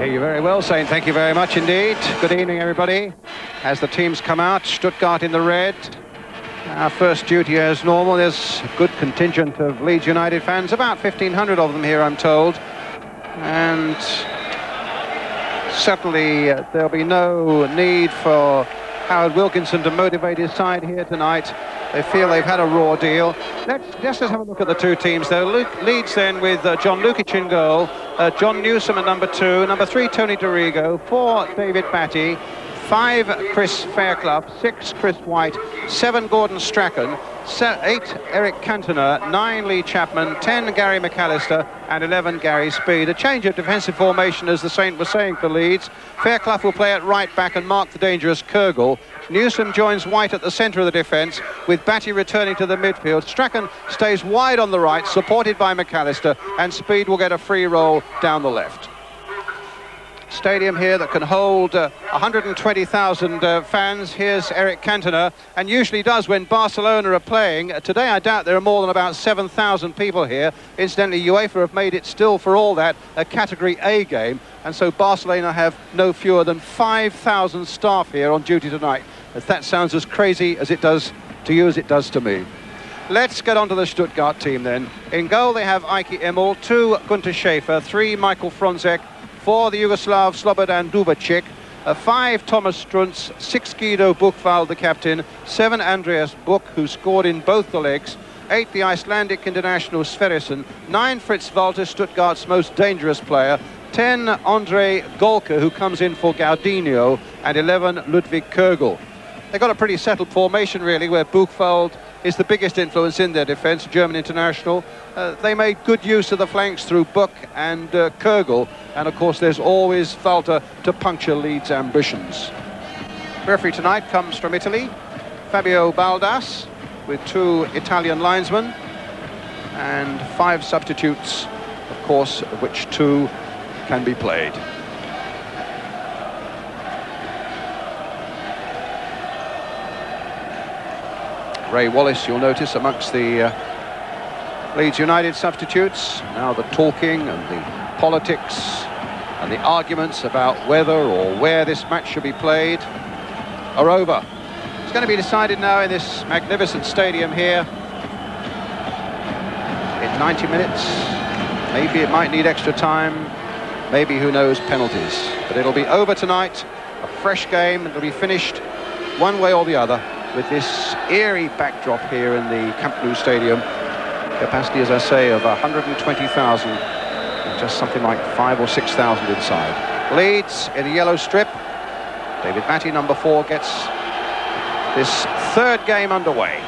hear you very well, Saint. Thank you very much indeed. Good evening, everybody. As the teams come out, Stuttgart in the red. Our first duty as normal. There's a good contingent of Leeds United fans, about 1,500 of them here, I'm told. And certainly there'll be no need for Howard Wilkinson to motivate his side here tonight. They feel they've had a raw deal. Let's have a look at the two teams, though. Leeds then with John Lukic in goal, John Newsom at number 2, number 3 Tony Dorigo, 4 David Batty, 5 Chris Fairclough, 6 Chris White, 7 Gordon Strachan, 8 Eric Cantona, 9 Lee Chapman, 10 Gary McAllister and 11 Gary Speed. A change of defensive formation, as the Saint was saying, for Leeds. Fairclough will play at right back and mark the dangerous Kurgel. Newsom joins White at the centre of the defence, with Batty returning to the midfield. Strachan stays wide on the right, supported by McAllister, and Speed will get a free roll down the left. Stadium here that can hold 120,000 fans. Here's Eric Cantona, and usually does when Barcelona are playing. Today I doubt there are more than about 7,000 people here. Incidentally, UEFA have made it still, for all that, a Category A game, and so Barcelona have no fewer than 5,000 staff here on duty tonight. If that sounds as crazy as it does to you as it does to me. Let's get on to the Stuttgart team then. In goal they have Ike Immel, 2 Gunter Schäfer, 3 Michael Fronzek, 4 the Yugoslav Slobodan Dubacic, 5 Thomas Struntz, 6 Guido Buchwald, the captain, 7 Andreas Buch, who scored in both the legs, 8 the Icelandic international Sverrisson, 9 Fritz Walter, Stuttgart's most dangerous player, 10 Andre Golke, who comes in for Gaudinho, and 11 Ludwig Kurgel. They've got a pretty settled formation, really, where Buchwald is the biggest influence in their defence, German international. They made good use of the flanks through Buch and Kurgel, and of course there's always Walter to puncture Leeds' ambitions. Referee tonight comes from Italy, Fabio Baldas, with 2 Italian linesmen, and 5 substitutes, of course, of which 2 can be played. Ray Wallace, you'll notice, amongst the Leeds United substitutes. Now the talking and the politics and the arguments about whether or where this match should be played are over. It's going to be decided now in this magnificent stadium here in 90 minutes. Maybe it might need extra time, maybe, who knows, penalties. But it'll be over tonight, a fresh game. It'll be finished one way or the other, with this eerie backdrop here in the Camp Nou Stadium. Capacity, as I say, of 120,000, and just something like 5,000 or 6,000 inside. Leeds in the yellow strip. David Batty, number 4, gets this third game underway.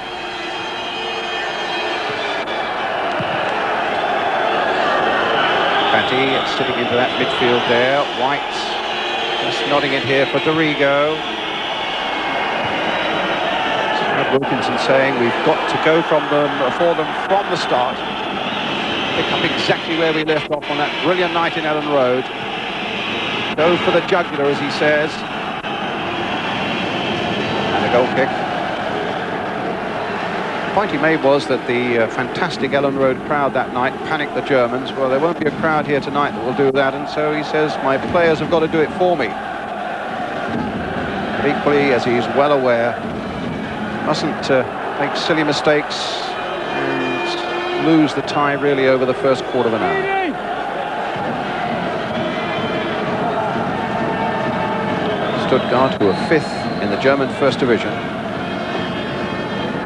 Batty sitting into that midfield there. White just nodding it here for Dorigo. Wilkinson saying we've got to go for them from the start. Pick up exactly where we left off on that brilliant night in Ellen Road. Go for the jugular, as he says. And a goal kick. The point he made was that the fantastic Ellen Road crowd that night panicked the Germans. Well, there won't be a crowd here tonight that will do that, and so he says my players have got to do it for me. But equally, as he's well aware, mustn't make silly mistakes and lose the tie really over the first quarter of an hour. Stuttgart, who are 5th in the German First Division.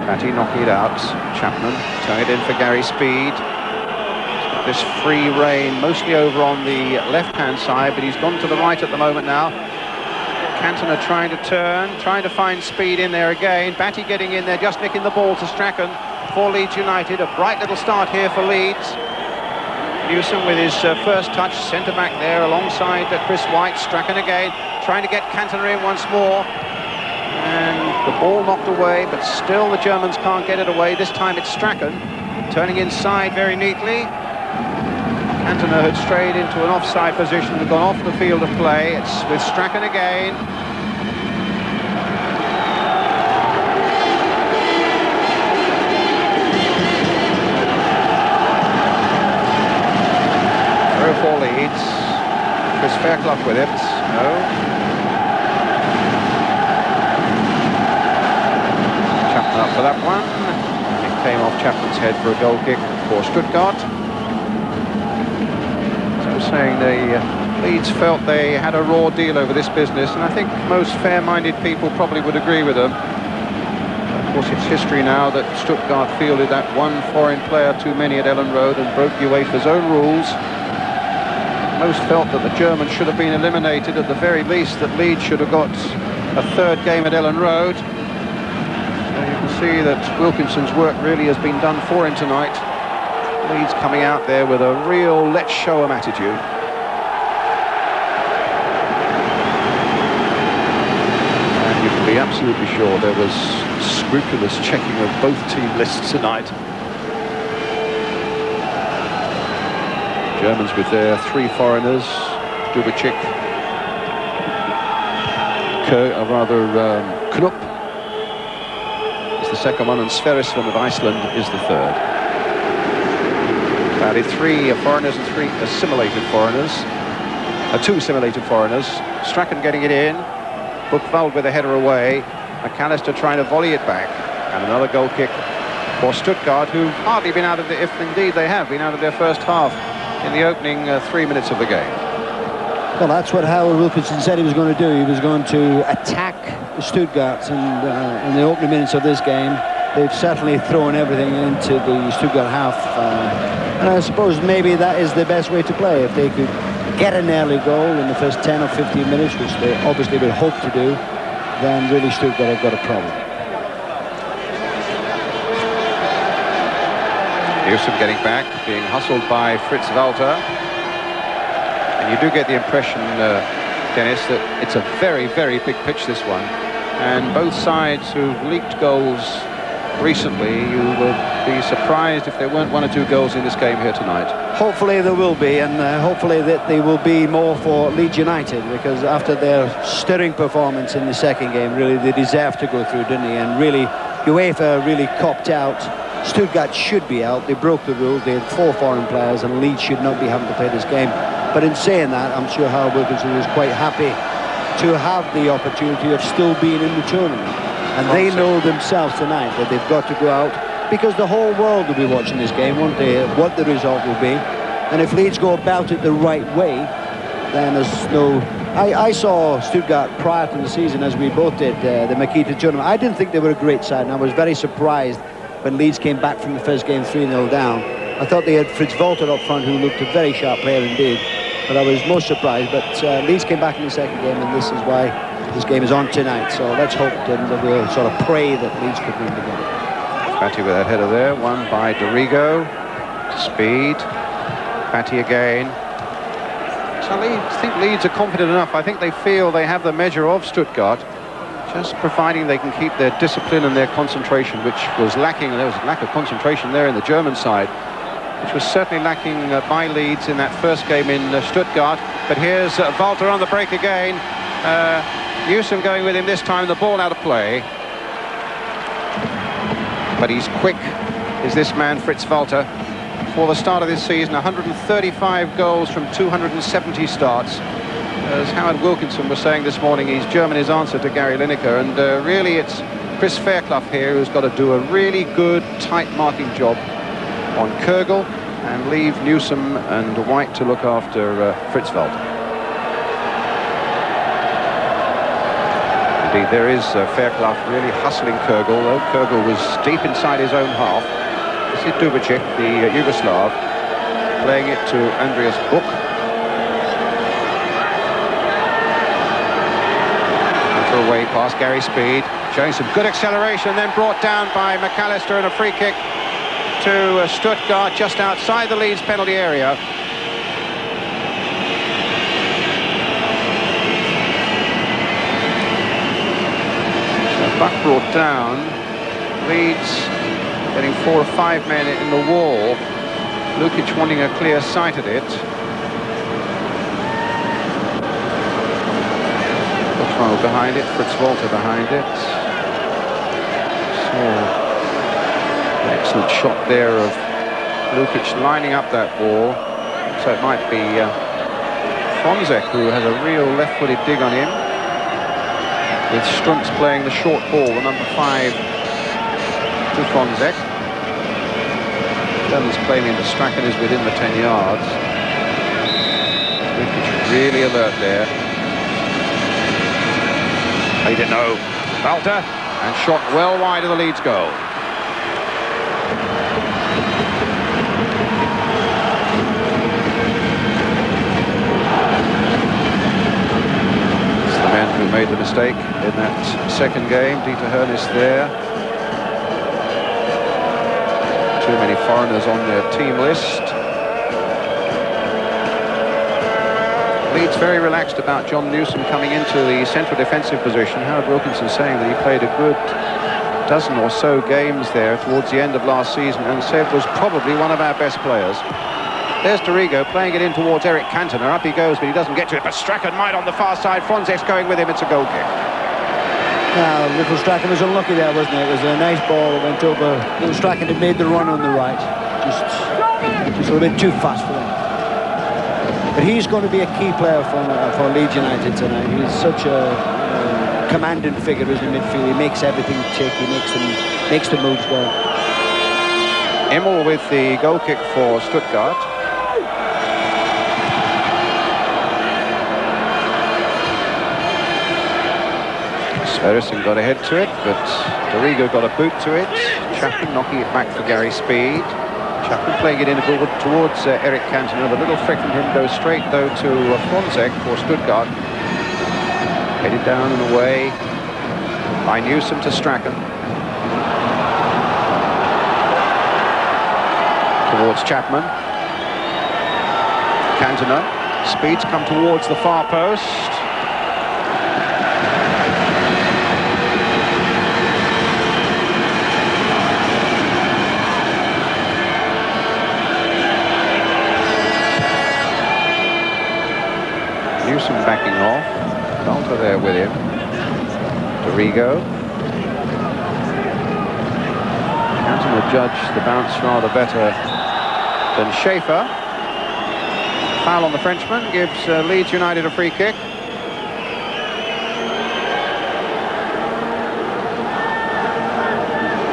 Batty knocking it out. Chapman turning it in for Gary Speed. He's got this free rein mostly over on the left-hand side, but he's gone to the right at the moment now. Cantona trying to turn, trying to find Speed in there again. Batty getting in there, just nicking the ball to Strachan for Leeds United. A bright little start here for Leeds. Newsom with his first touch, centre-back there alongside Chris White. Strachan again, trying to get Cantona in once more. And the ball knocked away, but still the Germans can't get it away. This time it's Strachan, turning inside very neatly. Cantona had strayed into an offside position and gone off the field of play. It's with Strachan again. Through for Leeds. Chris Fairclough with it. No. Chapman up for that one. It came off Chapman's head for a goal kick for Stuttgart. As I was saying, the Leeds felt they had a raw deal over this business, and I think most fair-minded people probably would agree with them. Of course, it's history now that Stuttgart fielded that one foreign player too many at Ellen Road and broke UEFA's own rules. Most felt that the Germans should have been eliminated, at the very least that Leeds should have got a third game at Ellen Road. So you can see that Wilkinson's work really has been done for him tonight. Leeds coming out there with a real let's show 'em attitude. And you can be absolutely sure there was scrupulous checking of both team lists tonight. Germans with their 3 foreigners, Dubicic, Knupp is the second one, and Sverrisson of Iceland is the third. Added 3 foreigners and 3 assimilated foreigners. 2 assimilated foreigners. Strachan getting it in. Buchwald with a header away. McAllister trying to volley it back. And another goal kick for Stuttgart, who've hardly been out of the, if indeed they have been out of their first half in the opening 3 minutes of the game. Well, that's what Howard Wilkinson said he was going to do. He was going to attack Stuttgart, and in the opening minutes of this game, they've certainly thrown everything into the Stuttgart half. And I suppose maybe that is the best way to play. If they could get an early goal in the first 10 or 15 minutes, which they obviously would hope to do, then really Stuttgart have got a problem. Newsom getting back, being hustled by Fritz Walter. And you do get the impression, Dennis, that it's a very, very big pitch, this one. And both sides who've leaked goals recently, you would be surprised if there weren't 1 or 2 goals in this game here tonight. Hopefully there will be, and hopefully that they will be more for Leeds United, because after their stirring performance in the second game, really they deserved to go through, didn't they? And really, UEFA really copped out. Stuttgart should be out. They broke the rules. They had 4 foreign players, and Leeds should not be having to play this game. But in saying that, I'm sure Howard Wilkinson was quite happy to have the opportunity of still being in the tournament. And they know themselves tonight that they've got to go out, because the whole world will be watching this game, won't they? What the result will be. And if Leeds go about it the right way, then there's no... I saw Stuttgart prior to the season, as we both did, the Makita tournament. I didn't think they were a great side, and I was very surprised when Leeds came back from the first game 3-0 down. I thought they had Fritz Walter up front, who looked a very sharp player indeed. But I was most surprised. But Leeds came back in the second game, and this is why this game is on tonight. So let's hope that we'll sort of pray that Leeds could win the game. Batty with that header there, won by Dorigo. Speed. Batty again. So I think Leeds are confident enough. I think they feel they have the measure of Stuttgart, just providing they can keep their discipline and their concentration, which was lacking. There was a lack of concentration there in the German side, which was certainly lacking by Leeds in that first game in Stuttgart. But here's Walter on the break again. Newsom going with him this time, the ball out of play. But he's quick, is this man, Fritz Walter. For the start of this season, 135 goals from 270 starts. As Howard Wilkinson was saying this morning, he's Germany's answer to Gary Lineker, and really it's Chris Fairclough here who's got to do a really good tight marking job on Kürgel and leave Newsom and White to look after Fritz Walter. Indeed, there is Fairclough really hustling Kürgel, though Kürgel was deep inside his own half. This is Dubicic, the Yugoslav, playing it to Andreas Buch. Away past Gary Speed, showing some good acceleration, then brought down by McAllister, and a free kick to Stuttgart just outside the Leeds penalty area. So Buck brought down. Leeds getting 4 or 5 men in the wall. Lukic wanting a clear sight at it. Behind it, Fritz Walter behind it. So, an excellent shot there of Lukic lining up that ball. So it might be Fonzek, who has a real left-footed dig on him, with Struntz playing the short ball, the number 5 to Fonzek. Dunne's claiming that Strachan is within the 10 yards. Wickich really alert there. He didn't know. Balter, and shot well wide of the Leeds goal. It's the man who made the mistake in that second game, Dieter Hernis there. Too many foreigners on their team list. Leeds very relaxed about John Newsom coming into the central defensive position. Howard Wilkinson saying that he played a good dozen or so games there towards the end of last season and said was probably one of our best players. There's Dorigo playing it in towards Eric Cantona. Up he goes, but he doesn't get to it. But Strachan might on the far side. Fonzek's going with him. It's a goal kick. Now, little Strachan was unlucky there, wasn't it? It was a nice ball that went over. Little Strachan had made the run on the right. Just a little bit too fast for him. But he's going to be a key player for Leeds United tonight. He's such a commanding figure as in midfield. He makes everything tick. He makes the moves go. Immel with the goal kick for Stuttgart. Sverrisson got ahead to it, but Dorigo got a boot to it. Chapman knocking it back for Gary Speed. Chapman playing it in towards Eric Cantona. The little flick from him goes straight, though, to Fonzek for Stuttgart. Headed down and away by Newsom to Strachan. Towards Chapman. Cantona. Speed's come towards the far post. Newsom backing off. Balter there with him. Dorigo. Cantona judged the bounce rather better than Schaefer. Foul on the Frenchman gives Leeds United a free kick.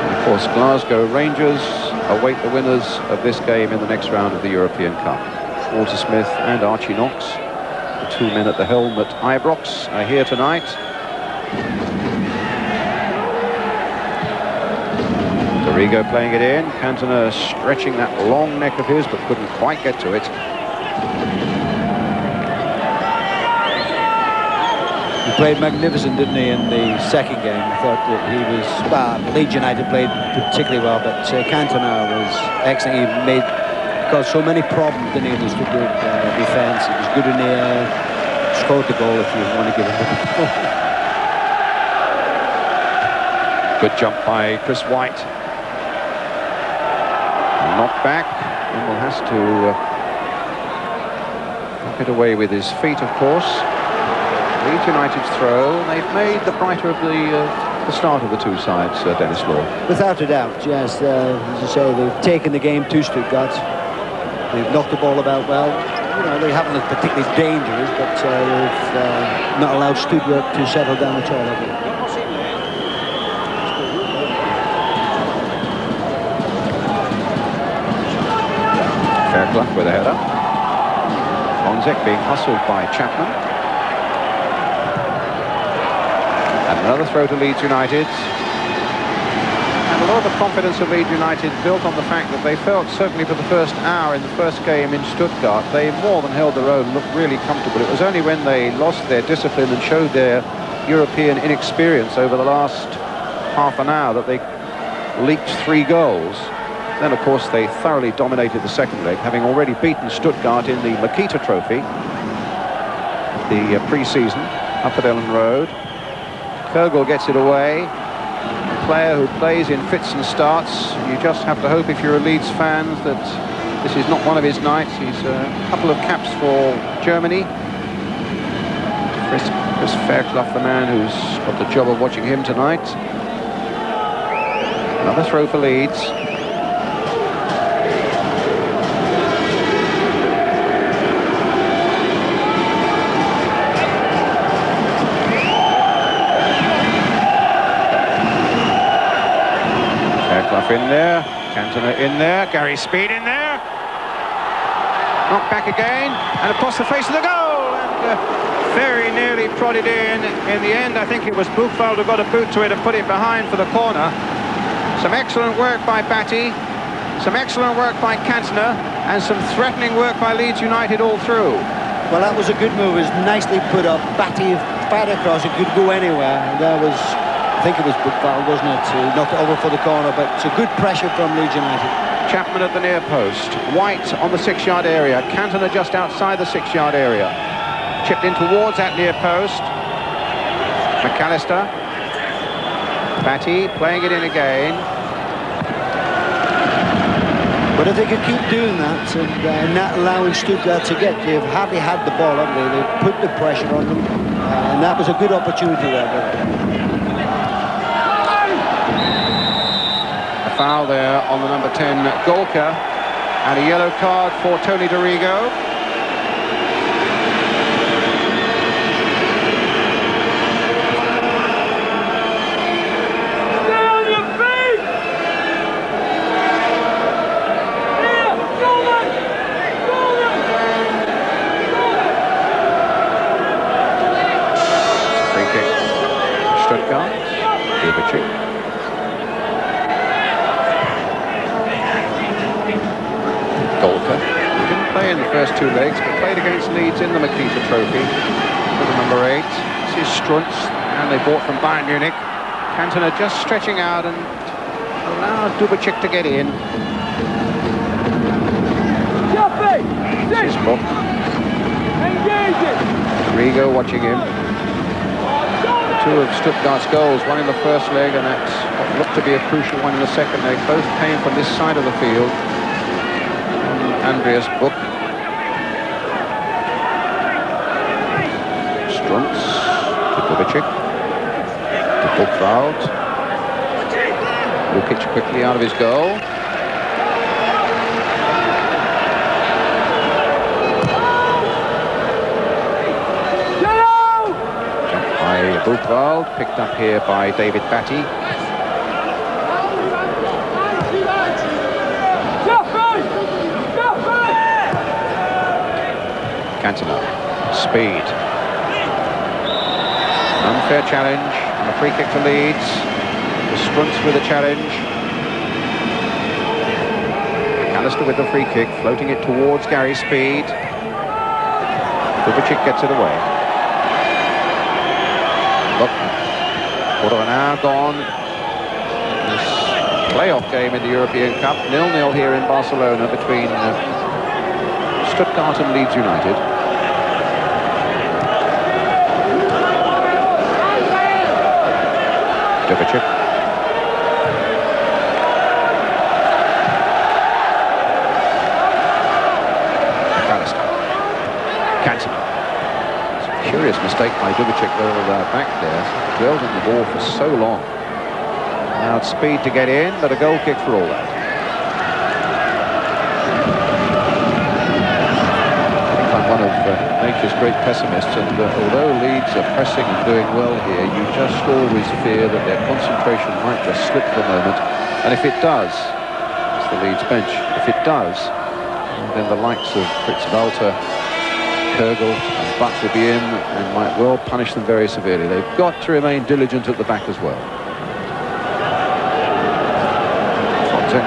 And of course, Glasgow Rangers await the winners of this game in the next round of the European Cup. Walter Smith and Archie Knox, the 2 men at the helm at Ibrox, are here tonight. Dorigo playing it in. Cantona stretching that long neck of his, but couldn't quite get to it. He played magnificent, didn't he, in the second game? I thought that he was... Well, Leeds United played particularly well, but Cantona was excellent. He made... caused so many problems, didn't he? He was good defence. He was good in the air. Scored the goal, if you want to give him a... Good jump by Chris White. Knocked back. Immel has to knock it away with his feet, of course. Leeds United's throw. They've made the brighter of the start of the two sides, Dennis Law. Without a doubt, yes. As you say, they've taken the game to Stuttgart. They've knocked the ball about well. You know, they haven't looked particularly dangerous, but they've not allowed Stuttgart to settle down at all, have they? Fairclough with a header. Fonzek being hustled by Chapman. And another throw to Leeds United. And a lot of the confidence of Leeds United built on the fact that they felt, certainly for the first hour in the first game in Stuttgart, they more than held their own, looked really comfortable. It was only when they lost their discipline and showed their European inexperience over the last half an hour that they leaked 3 goals. Then, of course, they thoroughly dominated the second leg, having already beaten Stuttgart in the Makita Trophy, the pre-season, up at Ellen Road. Kogel gets it away. A player who plays in fits and starts. You just have to hope, if you're a Leeds fan, that this is not one of his nights. He's a couple of caps for Germany. Chris Fairclough, the man who's got the job of watching him tonight. Another throw for Leeds. Schaefer in there, Cantona in there, Gary Speed in there. Knocked back again, and across the face of the goal, and very nearly prodded in. In the end, I think it was Buchwald who got a boot to it and put it behind for the corner. Some excellent work by Batty, some excellent work by Cantona, and some threatening work by Leeds United all through. Well, that was a good move. It was nicely put up. Batty fired across. It could go anywhere. And that was, I think it was Buchwald, wasn't it? Knocked it over for the corner, but it's a good pressure from Leeds United. Chapman at the near post. White on the 6-yard area. Cantona just outside the 6-yard area. Chipped in towards that near post. McAllister. Batty playing it in again. But if they could keep doing that and not allowing Stuttgart to get, they've hardly had the ball, haven't they? They've put the pressure on them, and that was a good opportunity there. A foul there on the number 10, Golka, and a yellow card for Tony Dorigo. Stuttgart, Golka, he didn't play in the first 2 legs, but played against Leeds in the Makita Trophy with the number 8. This is Strunz, and they bought from Bayern Munich. Cantona just stretching out and allowed Dubicic to get in. This is Book. Rigo watching him. 2 of Stuttgart's goals, one in the first leg and that what looked to be a crucial one in the second leg. Both came from this side of the field. Andreas Book. Strunz to Dubicic. To Buchwald. Lukic quickly out of his goal. Buchwald, picked up here by David Batty. Cantona, Speed. Unfair challenge, and a free kick to Leeds. The Strunz with a challenge. McAllister with the free kick, floating it towards Gary Speed. Dubicic gets it away. Look, quarter of an hour gone. This playoff game in the European Cup, 0-0 here in Barcelona between Stuttgart and Leeds United. Dubicic. McAllister. Cantona. Curious mistake by Dubicic back there. Dwelled on the ball for so long. Now it's Speed to get in, but a goal kick for all that. I think I'm one of nature's great pessimists, and although Leeds are pressing and doing well here, you just always fear that their concentration might just slip for a moment. And if it does, it's the Leeds bench. If it does, then the likes of Fritz Walter, Kurgel and Butt will be in and might well punish them very severely. They've got to remain diligent at the back as well. Fonte.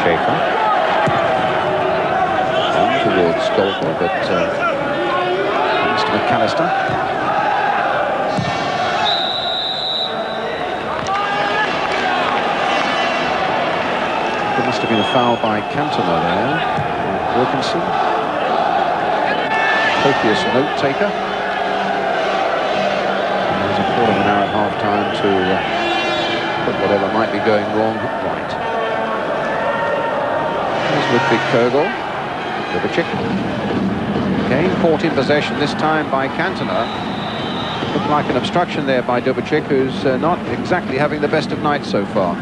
Schaefer. On towards Golka, but Mr. McAllister. Must have been a foul by Cantona there. Wilkinson. Copious note taker. And there's a quarter of an hour at half time to put whatever might be going wrong right. There's Ludwig Kurgel. Dubicic. Again caught in possession, this time by Cantona. Looked like an obstruction there by Dubicic, who's not exactly having the best of nights so far.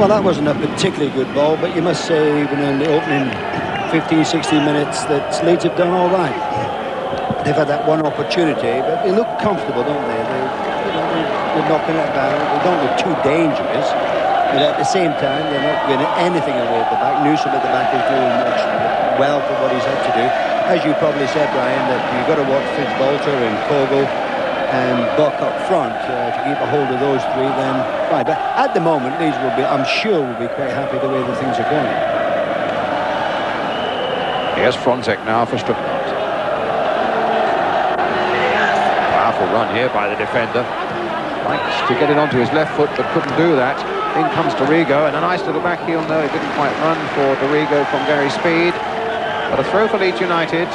Well, that wasn't a particularly good ball, but you must say even in the opening 15, 16 minutes that Leeds have done all right. They've had that one opportunity, but they look comfortable, don't they? They're knocking it down. They don't look too dangerous, but at the same time, they're not giving anything away at the back. Newsom at the back is doing much well for what he's had to do. As you probably said, Brian, that you've got to watch Fitzbolter and Kogel and Buck up front to keep a hold of those three. Then fine. But at the moment, Leeds will be, I'm sure, will be quite happy the way the things are going. Here's Fronzek now for Stuttgart. Powerful run here by the defender. Likes to get it onto his left foot, but couldn't do that. In comes Dorigo, and a nice little back heel. No, it didn't quite run for Dorigo from Gary Speed. But a throw for Leeds United.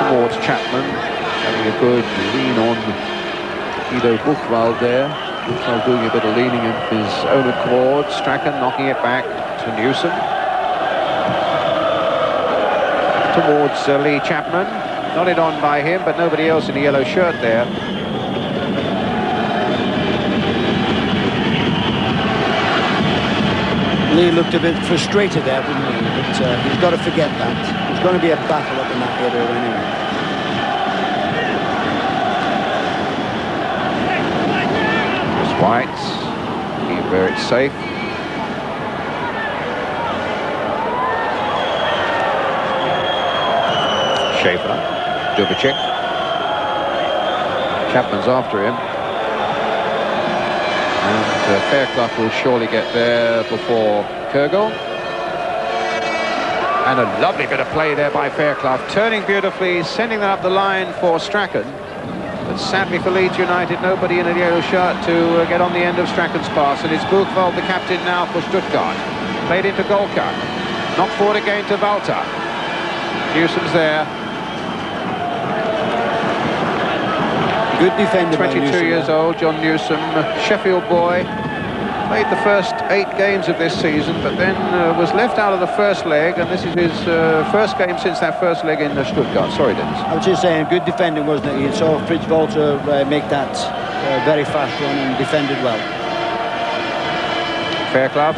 Towards Chapman, having a good lean on Guido Buchwald there. Buchwald doing a bit of leaning of his own accord. Strachan knocking it back to Newsom. Towards Lee Chapman. Nodded on by him, but nobody else in the yellow shirt there. Lee looked a bit frustrated there, didn't he? But he's got to forget that. There's going to be a battle up in that area anyway. White, keep where it's safe. Schaefer, Dubicek. Chapman's after him. And Fairclough will surely get there before Kogel. And a lovely bit of play there by Fairclough, turning beautifully, sending that up the line for Strachan. But sadly for Leeds United, nobody in a yellow shirt to get on the end of Strachan's pass. And it's Buchwald, the captain now for Stuttgart. Played into Golka. Knocked forward again to Walter. Newsom's there. Good defender. 22 years old, John Newsom, Sheffield boy. Played the first 8 games of this season, but then was left out of the first leg, and this is his first game since that first leg in Stuttgart. Sorry, Dennis. I was just saying, good defending, wasn't it? You saw Fitzbolter make that very fast run and defended well. Fairclough.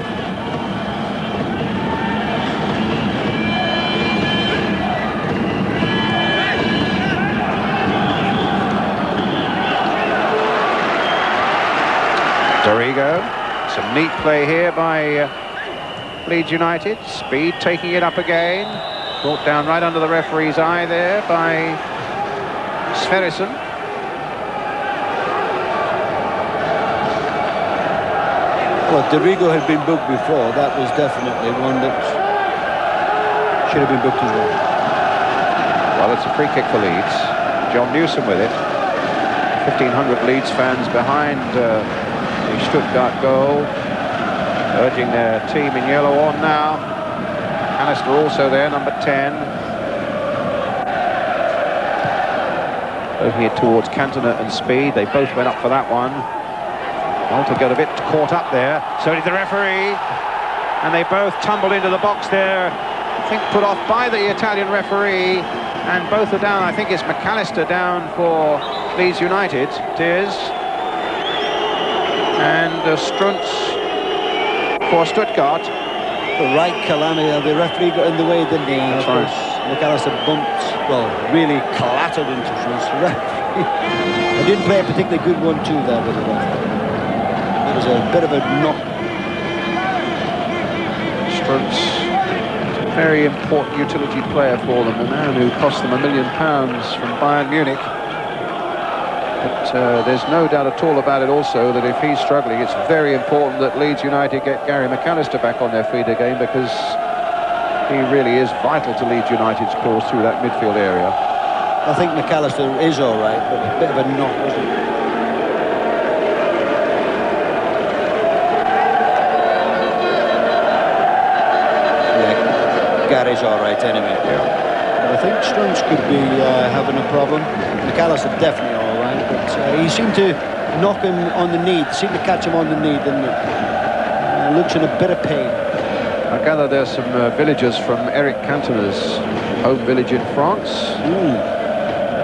Dorigo. Some neat play here by Leeds United. Speed taking it up again. Brought down right under the referee's eye there by Sverrisson. Well, Dorigo had been booked before. That was definitely one that should have been booked as well. Well, it's a free kick for Leeds. John Newsom with it. 1,500 Leeds fans behind the Stuttgart goal, urging their team in yellow on now. Alistair also there, number 10. Moving it towards Cantona and Speed. They both went up for that one. Walter got a bit caught up there, so did the referee. And they both tumbled into the box there. I think put off by the Italian referee. And both are down. I think it's McAllister down for Leeds United. It is. And Struntz for Stuttgart. The right calamity. The referee got in the way, didn't he? That's right. McAllister bumped, well, really clattered into Struntz. The referee. I didn't play a particularly good 1-2 there with the referee. It was a bit of a knock. Struntz, a very important utility player for them. The man who cost them £1 million from Bayern Munich. But there's no doubt at all about it also that if he's struggling, it's very important that Leeds United get Gary McAllister back on their feet again, because he really is vital to Leeds United's cause through that midfield area. I think McAllister is all right, but a bit of a knock, wasn't it? Yeah, Gary's all right anyway. Yeah. But I think Struntz could be having a problem. McAllister definitely all right, but he seemed to knock him on the knee, seemed to catch him on the knee, didn't it? Looks in a bit of pain. I gather there's some villagers from Eric Cantona's home village in France.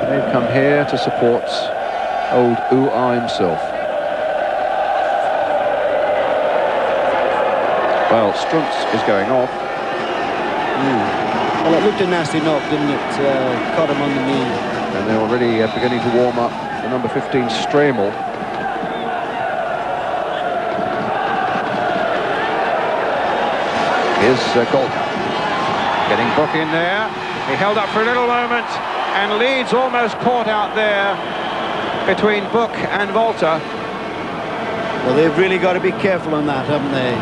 They've come here to support old Ua himself. Well, Struntz is going off. Well, it looked a nasty knock, didn't it? Caught him on the knee. And they're already beginning to warm up the number 15 Stramel. Here's Golka. Getting Book in there. He held up for a little moment, and Leeds almost caught out there between Book and Volta. Well, they've really got to be careful on that, haven't they?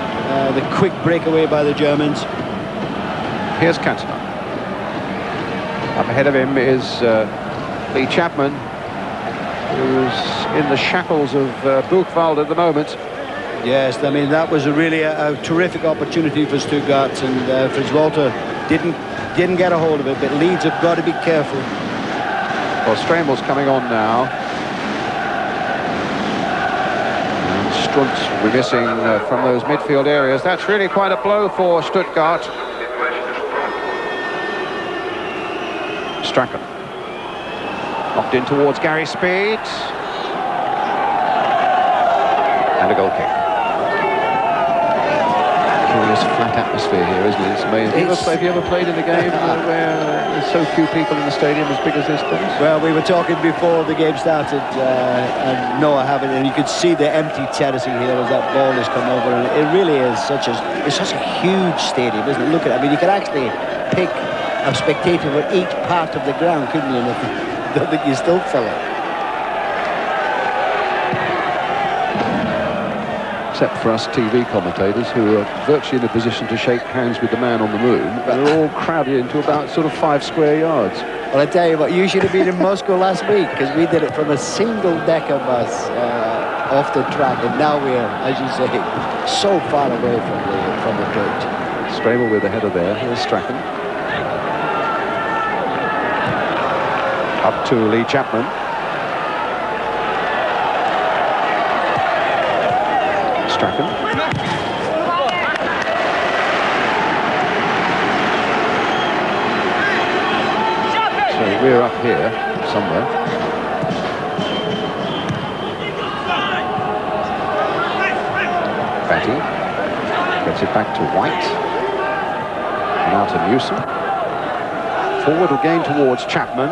The quick breakaway by the Germans. Here's Cantona. Up ahead of him is Lee Chapman, who's in the shackles of Buchwald at the moment. Yes, I mean, that was really a terrific opportunity for Stuttgart, and Fritz Walter didn't get a hold of it, but Leeds have got to be careful. Well, Stramel's coming on now. And Struntz will be missing from those midfield areas. That's really quite a blow for Stuttgart. Strachan. Knocked in towards Gary Speed. And a goal kick. Curious flat atmosphere here, isn't it? It's amazing. Have you ever played in a game where there's so few people in the stadium as big as this place? Well, we were talking before the game started, and no, I haven't, and you could see the empty terracing here as that ball has come over, and it really is such a huge stadium, isn't it? Look at it. I mean, you could actually pick a spectator for each part of the ground, couldn't you? And I don't think you still fill it. Except for us TV commentators, who are virtually in a position to shake hands with the man on the moon. They're all crowded into about sort of 5 square yards. Well, I tell you what, you should have been in Moscow last week, because we did it from a single-decker bus off the track, and now we're, as you say, so far away from the pitch. Stramel with the header there. Here's Strachan. Up to Lee Chapman. Strachan. So we're up here somewhere. Batty gets it back to White. Now to Newsom. Forward again towards Chapman.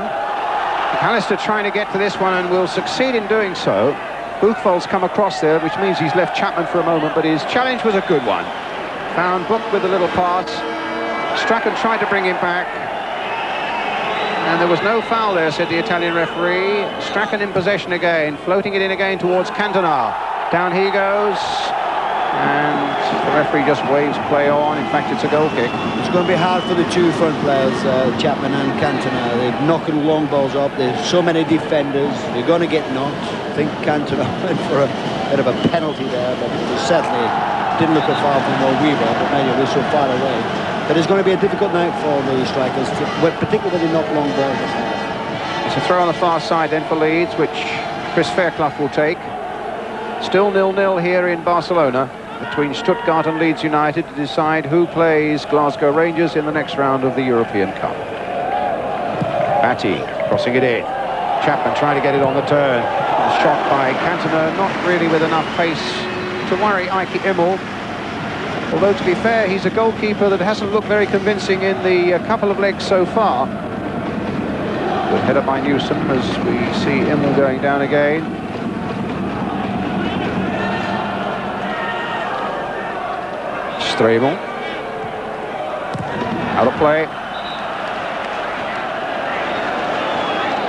McAllister trying to get to this one and will succeed in doing so. Buchwald's come across there, which means he's left Chapman for a moment, but his challenge was a good one. Found Book with a little pass. Strachan tried to bring him back. And there was no foul there, said the Italian referee. Strachan in possession again, floating it in again towards Cantona. Down he goes. And the referee just waves play on. In fact, it's a goal kick. It's going to be hard for the two front players, Chapman and Cantona. They're knocking long balls up. There's so many defenders. They're going to get knocked. I think Cantona went for a bit of a penalty there, but it certainly didn't look far from where we were, but maybe we're so far away. But it's going to be a difficult night for the strikers, particularly when they knock long balls aside. It's a throw on the far side then for Leeds, which Chris Fairclough will take. Still 0-0 here in Barcelona between Stuttgart and Leeds United to decide who plays Glasgow Rangers in the next round of the European Cup. Batty crossing it in. Chapman trying to get it on the turn. A shot by Cantona, not really with enough pace to worry Ike Immel. Although, to be fair, he's a goalkeeper that hasn't looked very convincing in the couple of legs so far. Good header by Newsom as we see Immel going down again. Stramel. Out of play.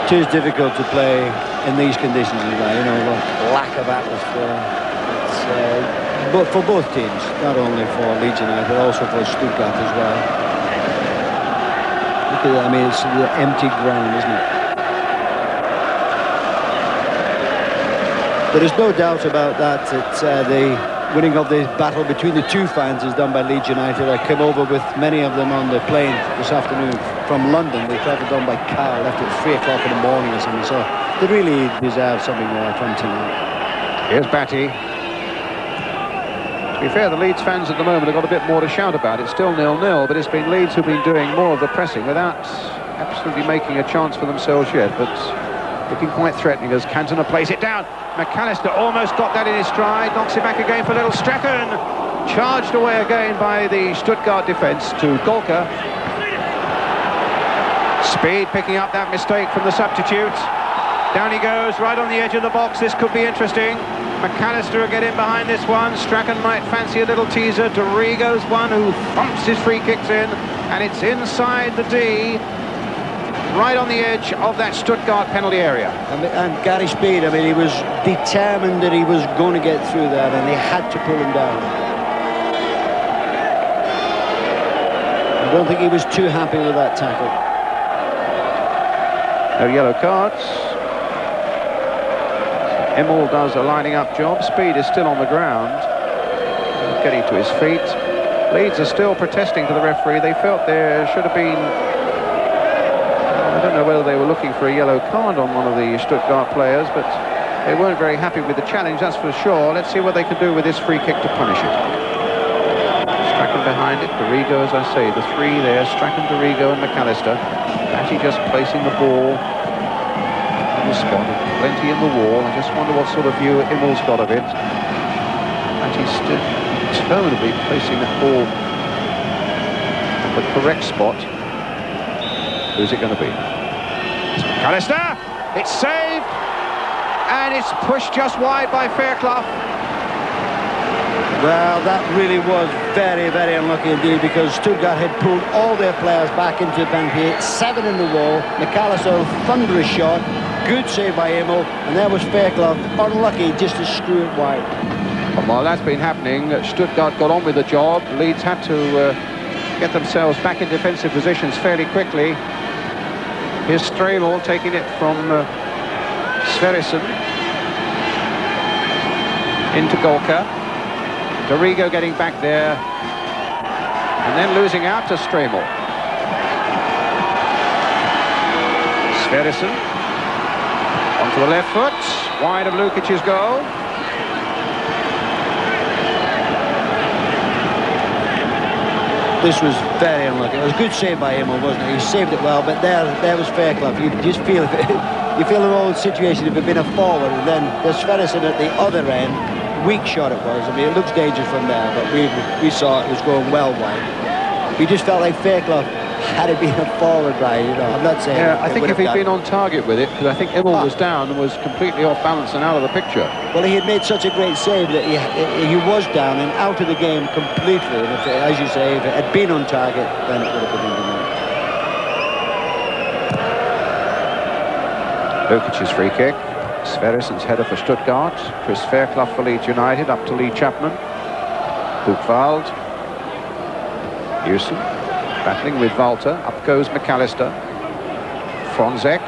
It is difficult to play in these conditions, you know, the lack of atmosphere. But for both teams, not only for Leeds United, but also for Stuttgart as well. Look at that, I mean, it's the empty ground, isn't it? There is no doubt about that. The winning of the battle between the two fans is done by Leeds United. I came over with many of them on the plane this afternoon from London. They travelled down by car, left at 3 o'clock in the morning or something, so they really deserve something from tonight. Here's Batty. To be fair, the Leeds fans at the moment have got a bit more to shout about. It's still 0-0, but it's been Leeds who've been doing more of the pressing without absolutely making a chance for themselves yet, but looking quite threatening as Cantona plays it down. McAllister almost got that in his stride, knocks it back again for little Strachan. Charged away again by the Stuttgart defence to Golka. Speed picking up that mistake from the substitute. Down he goes, right on the edge of the box. This could be interesting. McAllister will get in behind this one. Strachan might fancy a little teaser. Dorigo's one who thumps his free kicks in, and it's inside the D, right on the edge of that Stuttgart penalty area. And Gary Speed, I mean, he was determined that he was going to get through that, and they had to pull him down. I don't think he was too happy with that tackle. No yellow cards. Immel does a lining up job. Speed is still on the ground, getting to his feet. Leeds are still protesting to the referee. They felt there should have been, I don't know whether they were looking for a yellow card on one of the Stuttgart players, but they weren't very happy with the challenge, that's for sure. Let's see what they can do with this free kick to punish it. Strachan behind it, Dorigo, as I say, the three there, Strachan, Dorigo and McAllister. Batty just placing the ball on the spot, plenty in the wall. I just wonder what sort of view Immel's got of it. Batty's still determinedly placing that ball at the correct spot. Who's it going to be? It's McAllister! It's saved! And it's pushed just wide by Fairclough. Well, that really was very, very unlucky indeed, because Stuttgart had pulled all their players back into the penalty, 7 in the wall. McAllister, thunderous shot, good save by Immel, and there was Fairclough, unlucky just to screw it wide. And while that's been happening, Stuttgart got on with the job. Leeds had to get themselves back in defensive positions fairly quickly. Here's Stremel taking it from Sverrisson into Golka. Dorigo getting back there, and then losing out to Stremel. Sverrisson onto the left foot, wide of Lukic's goal. This was very unlucky. It was a good save by Immel, wasn't it? He saved it well, but there was Fairclough. You just feel you feel an old situation if it had been a forward, and then there's Sverrisson at the other end. Weak shot it was. I mean, it looks dangerous from there, but we saw it was going well wide. We just felt like Fairclough had it been a forward ride, you know. I'm not saying. Yeah, I think if he'd been on target with it, because I think Immel was down and was completely off balance and out of the picture. Well, he had made such a great save that he was down and out of the game completely. And if, as you say, if it had been on target, then it would have been in the net. Lukic's free kick. Sverrisson's header for Stuttgart. Chris Fairclough for Leeds United, up to Lee Chapman. Buchwald. Newson battling with Walter. Up goes McAllister. Fronzek.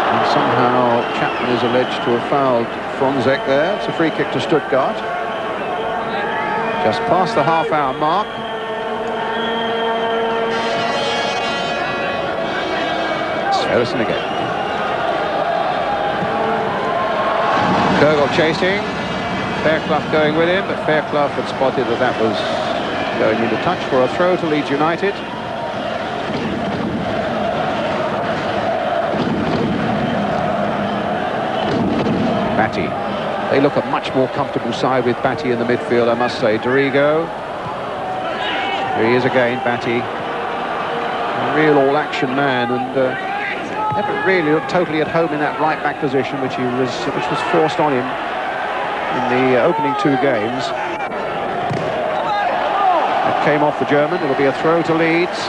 And somehow Chapman is alleged to have fouled Fronzek there. It's a free kick to Stuttgart. Just past the half-hour mark. Sverrisson again. Kogel chasing. Fairclough going with him, but Fairclough had spotted that that was going into touch for a throw to Leeds United. Batty. They look a much more comfortable side with Batty in the midfield, I must say. Dorigo. Here he is again, Batty. A real all-action man, and never really looked totally at home in that right-back position, which was forced on him in the opening 2 games. That came off the German. It'll be a throw to Leeds. It's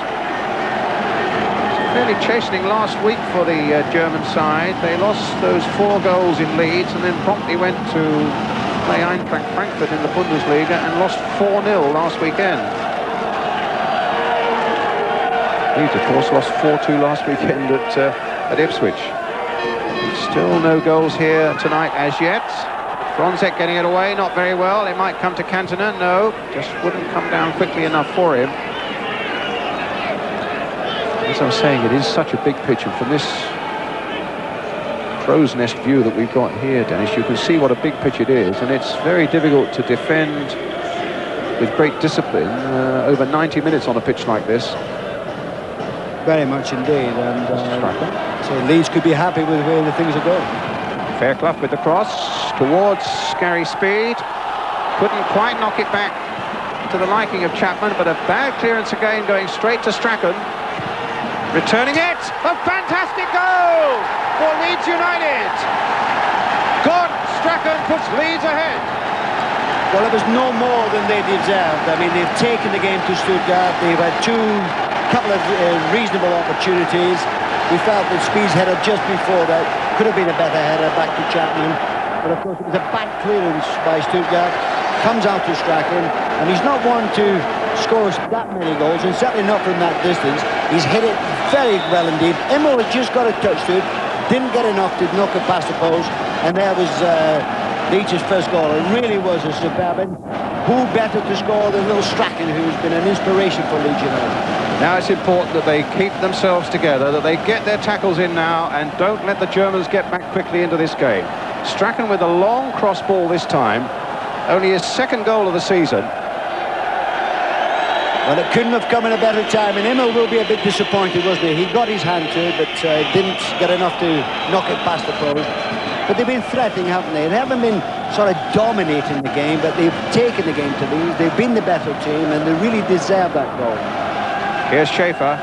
fairly chastening last week for the German side. They lost those 4 goals in Leeds and then promptly went to play Eintracht Frankfurt in the Bundesliga and lost 4-0 last weekend. Leeds, of course, lost 4-2 last weekend at Ipswich. Still no goals here tonight as yet. Fronzek getting it away, not very well. It might come to Cantona. No, just wouldn't come down quickly enough for him. As I was saying, it is such a big pitch, and from this crow's nest view that we've got here, Dennis, you can see what a big pitch it is, and it's very difficult to defend with great discipline over 90 minutes on a pitch like this. Very much indeed, and so Leeds could be happy with the way the things are going. Fairclough with the cross towards Scary Speed. Couldn't quite knock it back to the liking of Chapman, but a bad clearance again, going straight to Strachan. Returning it, a fantastic goal for Leeds United. God, Strachan puts Leeds ahead. Well, it was no more than they deserved. I mean, they've taken the game to Stuttgart. They've had couple of reasonable opportunities. We felt that Speed's header just before that could have been a better header back to Chapman. But of course, it was a bad clearance by Stuttgart. Comes out to Strachan, and he's not one to score that many goals, and certainly not from that distance. He's hit it very well indeed. Immel had just got a touch to it, didn't get enough to knock it past the post, and there was Leeds' first goal. It really was a superb. And who better to score than little Strachan, who's been an inspiration for Leeds United. Now it's important that they keep themselves together, that they get their tackles in now, and don't let the Germans get back quickly into this game. Strachan with a long cross ball this time, only his second goal of the season. Well, it couldn't have come in a better time, and Immel will be a bit disappointed, wasn't he? He got his hand to it, but didn't get enough to knock it past the post. But they've been threatening, haven't they? They haven't been sort of dominating the game, but they've taken the game to Leeds. They've been the better team, and they really deserve that goal. Here's Schaefer.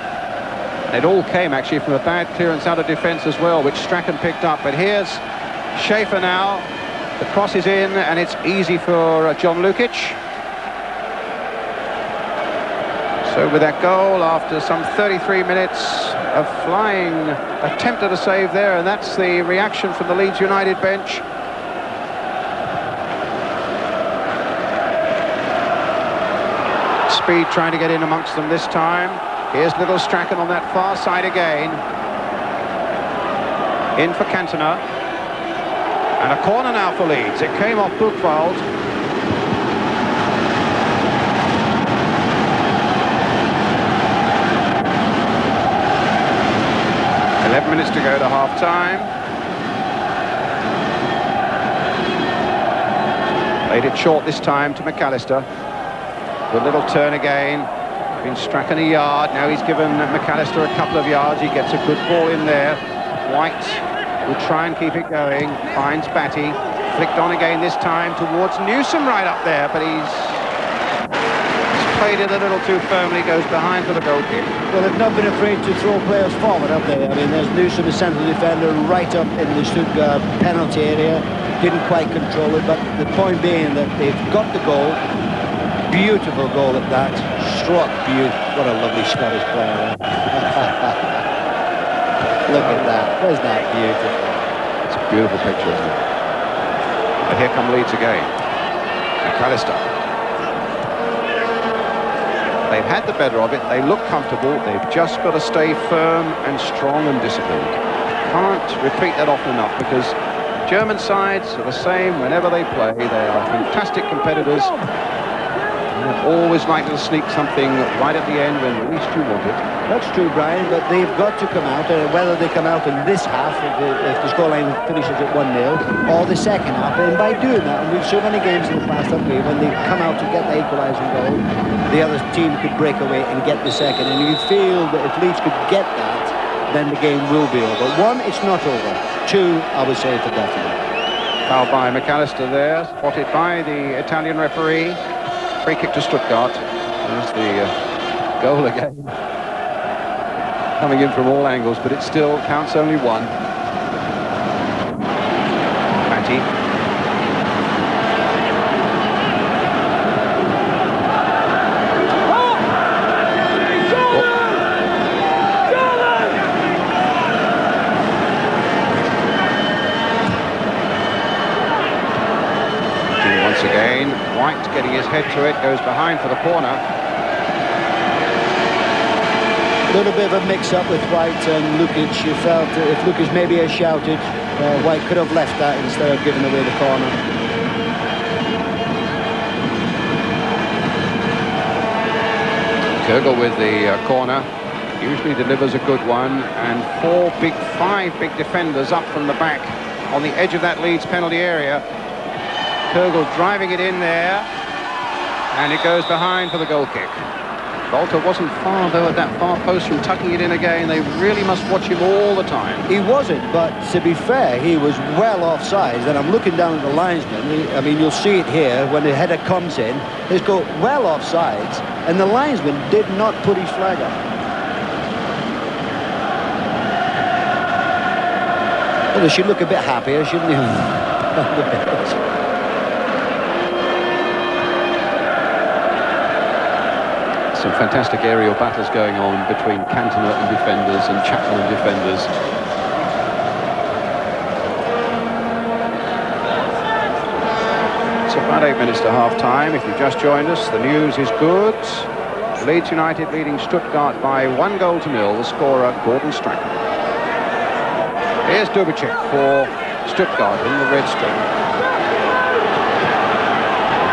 It all came actually from a bad clearance out of defence as well, which Strachan picked up. But here's Schaefer now. The cross is in, and it's easy for John Lukic. So with that goal, after some 33 minutes of flying attempt at a save there, and that's the reaction from the Leeds United bench. Speed trying to get in amongst them this time. Here's little Strachan on that far side again. In for Cantona. And a corner now for Leeds. It came off Buchwald. Minutes to go to half-time. Played it short this time to McAllister. Good little turn again. Been Strachan a yard. Now he's given McAllister a couple of yards. He gets a good ball in there. White will try and keep it going. Finds Batty. Flicked on again this time towards Newsom right up there, but he's played it a little too firmly, goes behind for the goal kick. Well, they've not been afraid to throw players forward, have they? I mean, there's Newsom, the central defender, right up in the Stuttgart penalty area. Didn't quite control it, but the point being that they've got the goal. Beautiful goal at that. Struck beautiful. What a lovely Scottish player. Look at that. Isn't that beautiful? It's a beautiful picture, isn't it? But here come Leeds again. McAllister. They've had the better of it. They look comfortable. They've just got to stay firm and strong and disciplined. Can't repeat that often enough, because German sides are the same whenever they play. They are fantastic competitors. They're always likely to sneak something right at the end when least you want it. That's true, Brian, but they've got to come out, whether they come out in this half, if the scoreline finishes at 1-0, or the second half, and by doing that, and we've so many games in the past, haven't we, when they come out to get the equalising goal, the other team could break away and get the second, and you feel that if Leeds could get that, then the game will be over. One, it's not over. Two, I would say it's a definite. Foul by McAllister there, spotted by the Italian referee. Free kick to Stuttgart. There's the goal again. Coming in from all angles, but it still counts only one. Batty. Once again, White getting his head to it, goes behind for the corner. A little bit of a mix-up with White and Lukic. You felt that if Lukic maybe had shouted, White could have left that instead of giving away the corner. Kugel with the corner, usually delivers a good one, and five big defenders up from the back on the edge of that Leeds penalty area. Kugel driving it in there. And it goes behind for the goal kick. Walter wasn't far, though, at that far post from tucking it in again. They really must watch him all the time. He wasn't, but to be fair, he was well offside. And I'm looking down at the linesman. I mean, you'll see it here when the header comes in. He's got well offsides, and the linesman did not put his flag up. Well, they should look a bit happier, shouldn't they? Some fantastic aerial battles going on between Cantona and defenders and Chapman and defenders. It's about 8 minutes to half-time. If you've just joined us, the news is good. Leeds United leading Stuttgart by 1-0. The scorer, Gordon Strachan. Here's Dubicic for Stuttgart in the red strip.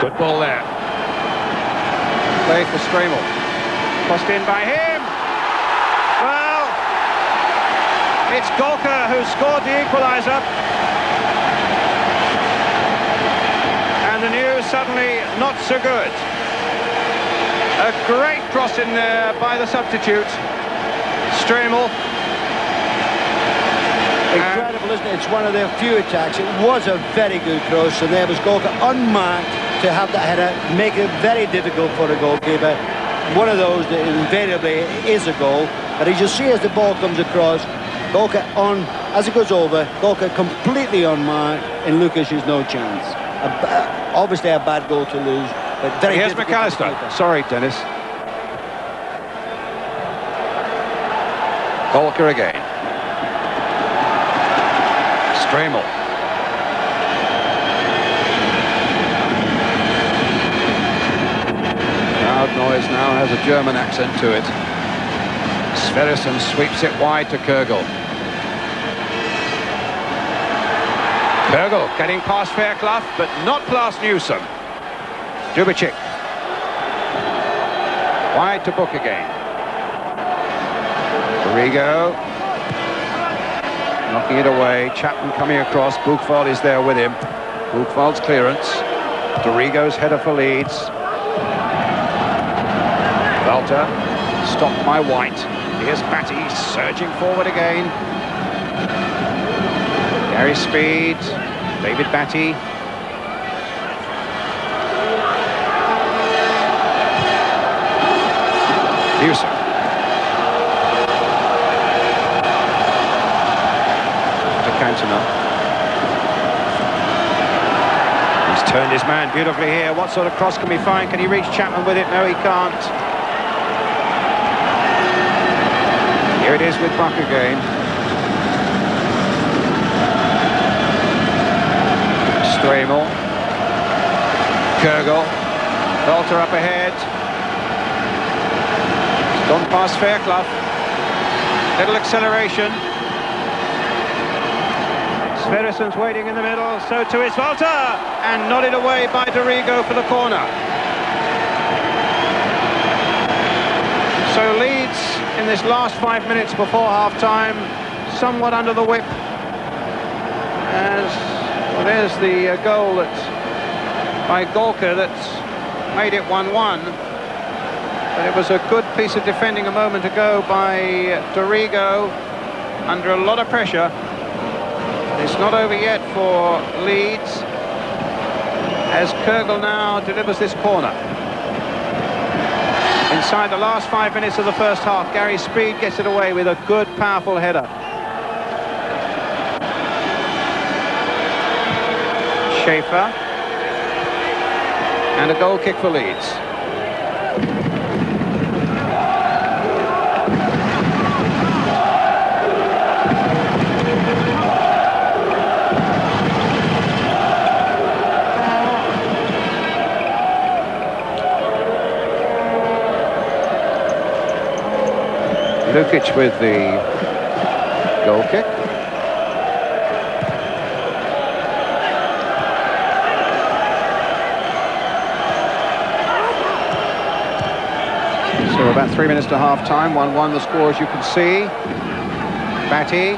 Good ball there. Played for Stremel. Crossed in by him. Well, it's Golka who scored the equaliser. And the news suddenly not so good. A great cross in there by the substitute, Stremel. Incredible, isn't it? It's one of their few attacks. It was a very good cross, and there was Golka unmarked to have that header, make it very difficult for the goalkeeper. One of those that invariably is a goal. But as you see, as the ball comes across, Golka on, as it goes over, Golka completely unmarked, and Lucas has no chance. Obviously a bad goal to lose, but very Here's difficult. McAllister. Sorry, Dennis. Golka again. Stremel. Loud noise now has a German accent to it. Sverrisson sweeps it wide to Kürgel. Kürgel getting past Fairclough, but not past Newsom. Dubicic. Wide to Book again. Dorigo. Knocking it away. Chapman coming across. Buchwald is there with him. Buchwald's clearance. Dorigo's header for Leeds. Walter. Stopped by White. Here's Batty surging forward again. Gary Speed. David Batty. Newsom. Cantona. He's turned his man beautifully here. What sort of cross can we find? Can he reach Chapman with it? No, he can't. Here it is with Buck again. Stremel. Kürgel. Walter up ahead. Gone past Fairclough. Little acceleration. Sverrisson's waiting in the middle, so too is Walter, and nodded away by Dorigo for the corner. So Leeds, in this last 5 minutes before half-time, somewhat under the whip. As well, there's the goal by Golka that made it 1-1. But it was a good piece of defending a moment ago by Dorigo, under a lot of pressure. It's not over yet for Leeds, as Kürgel now delivers this corner. Inside the last 5 minutes of the first half, Gary Speed gets it away with a good, powerful header. Schaefer. And a goal kick for Leeds. Lukic with the goal kick. So about 3 minutes to half-time, 1-1 the score, as you can see. Batty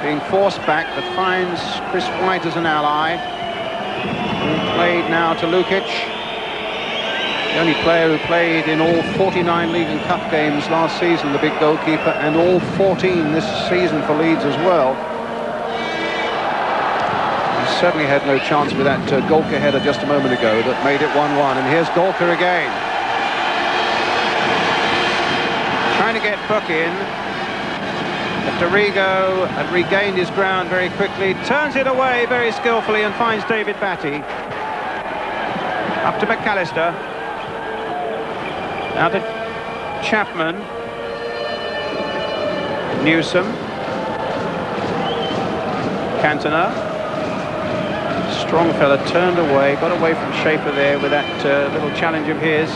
being forced back, but finds Chris White as an ally. Played now to Lukic. The only player who played in all 49 League and Cup games last season, the big goalkeeper, and all 14 this season for Leeds as well. He certainly had no chance with that Golka header just a moment ago that made it 1-1. And here's Golka again. Trying to get Buck in. Dorigo had regained his ground very quickly, turns it away very skillfully and finds David Batty. Up to McAllister. Now to Chapman. Newsom. Cantona. Strong fella turned away, got away from Schaefer there with that little challenge of his.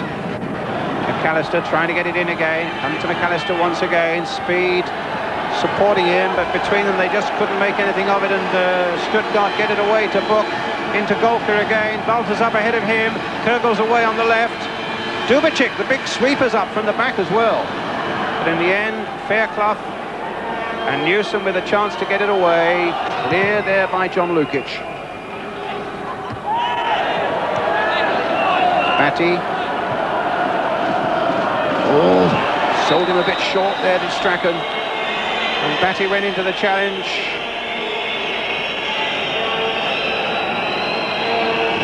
McAllister trying to get it in again. Come to McAllister once again. Speed supporting him, but between them they just couldn't make anything of it, and Stuttgart get it away to Book. Into Golka again. Balta's up ahead of him. Kurgel's away on the left. Dubicic, the big sweeper's up from the back as well. But in the end, Fairclough and Newsom with a chance to get it away. Clear there by John Lukic. Batty. Oh, sold him a bit short there, did Strachan. And Batty went into the challenge.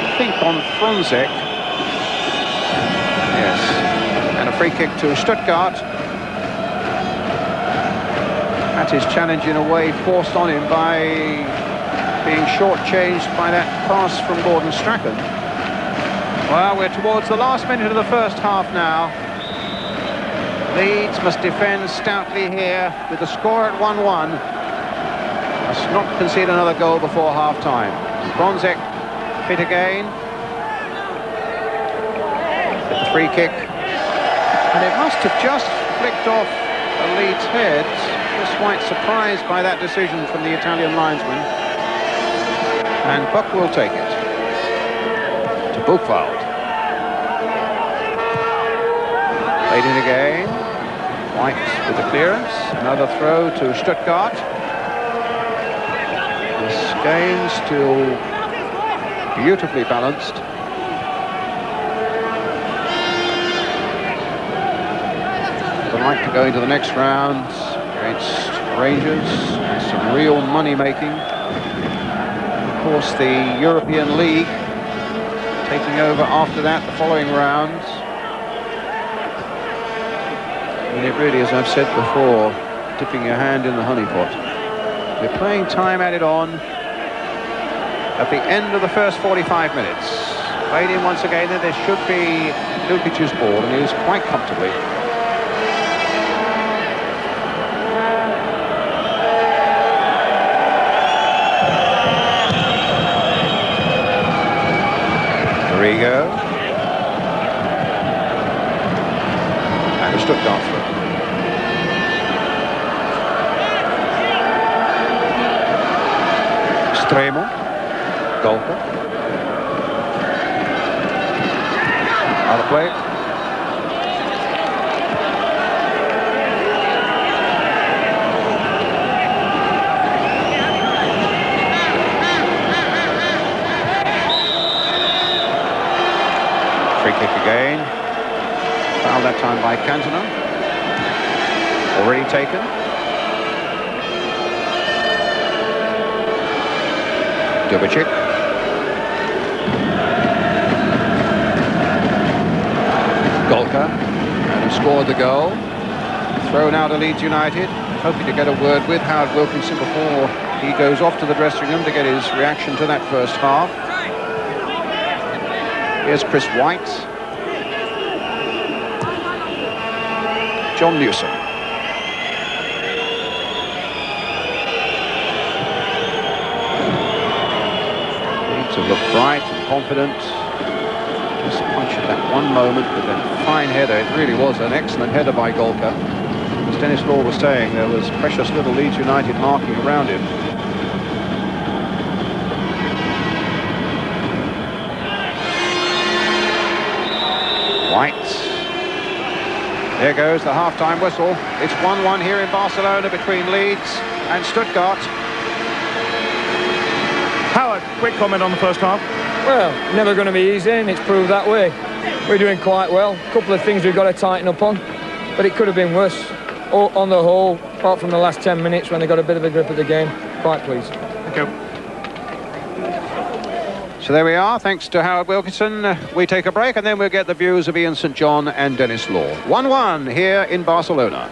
I think on Fronzek. Yes. And a free kick to Stuttgart. Batty's challenge in a way forced on him by being shortchanged by that pass from Gordon Strachan. Well, we're towards the last minute of the first half now. Leeds must defend stoutly here with the score at 1-1. Must not concede another goal before half-time. Bronzek fit again. With the free kick. And it must have just flicked off a Leeds head. Just quite surprised by that decision from the Italian linesman. And Buck will take it. To Buchwald. Played in again. White with the clearance. Another throw to Stuttgart. This game still beautifully balanced. Would like to go into the next round against Rangers. Some real money making. Of course, the European League taking over after that, the following rounds. And it really, as I've said before, dipping your hand in the honey pot. We're playing time added on at the end of the first 45 minutes. Played in once again, then there should be Lukic's ball, and he is quite comfortably. Dorigo. And a Stuttgart throw. Stremo, Golka, out of play. Free kick again. Foul that time by Cantona. Already taken. Dubicic. Golka, and he scored the goal. Thrown out to Leeds United. Hoping to get a word with Howard Wilkinson before he goes off to the dressing room to get his reaction to that first half. Here's Chris White. John Newsom. To look bright and confident. Just punched at that one moment with that fine header. It really was an excellent header by Golka. As Dennis Law was saying, there was precious little Leeds United marking around him. White. There goes the half-time whistle. It's 1-1 here in Barcelona between Leeds and Stuttgart. Howard, quick comment on the first half. Well, never going to be easy, and it's proved that way. we're doing quite well. A couple of things we've got to tighten up on, but it could have been worse. On the whole, apart from the last 10 minutes when they got a bit of a grip of the game, quite pleased. Thank you. So there we are, thanks to Howard Wilkinson. We take a break and then we'll get the views of Ian St John and Dennis Law. 1-1 here in Barcelona.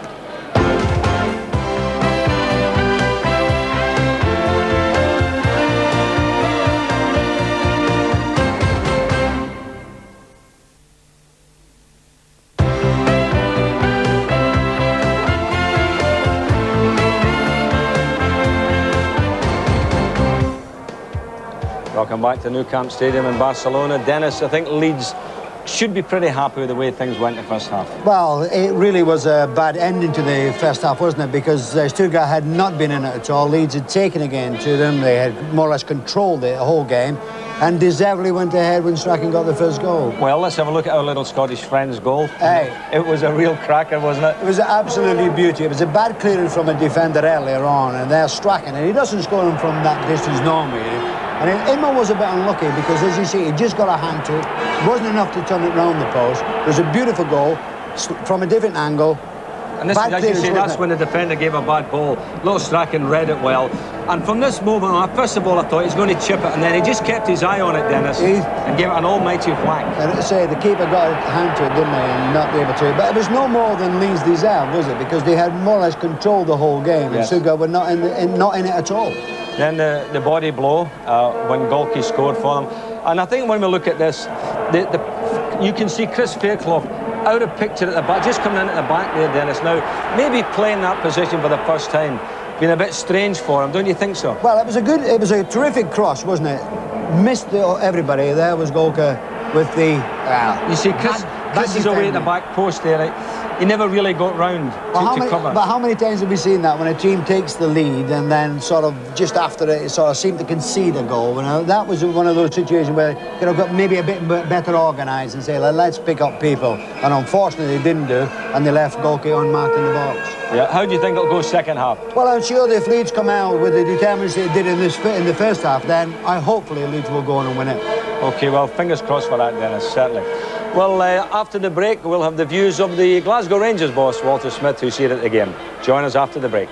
Welcome back to Nou Camp Stadium in Barcelona. Dennis, I think Leeds should be pretty happy with the way things went in the first half. Well, it really was a bad ending to the first half, wasn't it? Because Stuttgart had not been in it at all. Leeds had taken again to them. They had more or less controlled the whole game and deservedly went ahead when Strachan got the first goal. Well, let's have a look at our little Scottish friend's goal. Hey. It was a real cracker, wasn't it? It was absolutely beauty. It was a bad clearance from a defender earlier on, and there's Strachan, and he doesn't score them from that distance normally. And Emma was a bit unlucky because, as you see, he just got a hand to it. It wasn't enough to turn it round the post. It was a beautiful goal from a different angle. And this, as you say, that's when the defender gave a bad ball. Little Strachan read it well. And from this moment, first of all, I thought he's going to chip it, and then he just kept his eye on it, Dennis, and gave it an almighty whack. And I say the keeper got a hand to it, didn't they, and not be able to. But it was no more than Leeds deserved, was it? Because they had more or less controlled the whole game, and Stuttgart were not in it at all. Then the body blow when Golke scored for them. And I think when we look at this, you can see Chris Fairclough out of picture at the back, just coming in at the back there, Dennis. Now, maybe playing that position for the first time, been a bit strange for him, don't you think so? Well, it was a terrific cross, wasn't it? Missed everybody. There was Golke with the... you see, Chris is away at the back post there. He never really got round to cover. But how many times have we seen that when a team takes the lead and then sort of just after it sort of seem to concede a goal? You know, that was one of those situations where you could have got maybe a bit better organised and say, let's pick up people. And unfortunately, they didn't do, and they left Golke unmarked in the box. Yeah. How do you think it'll go second half? Well, I'm sure that if Leeds come out with the determination they did in the first half, then hopefully Leeds will go on and win it. OK, well, fingers crossed for that, Dennis, certainly. Well, after the break, we'll have the views of the Glasgow Rangers boss, Walter Smith, who's here at the game. Join us after the break.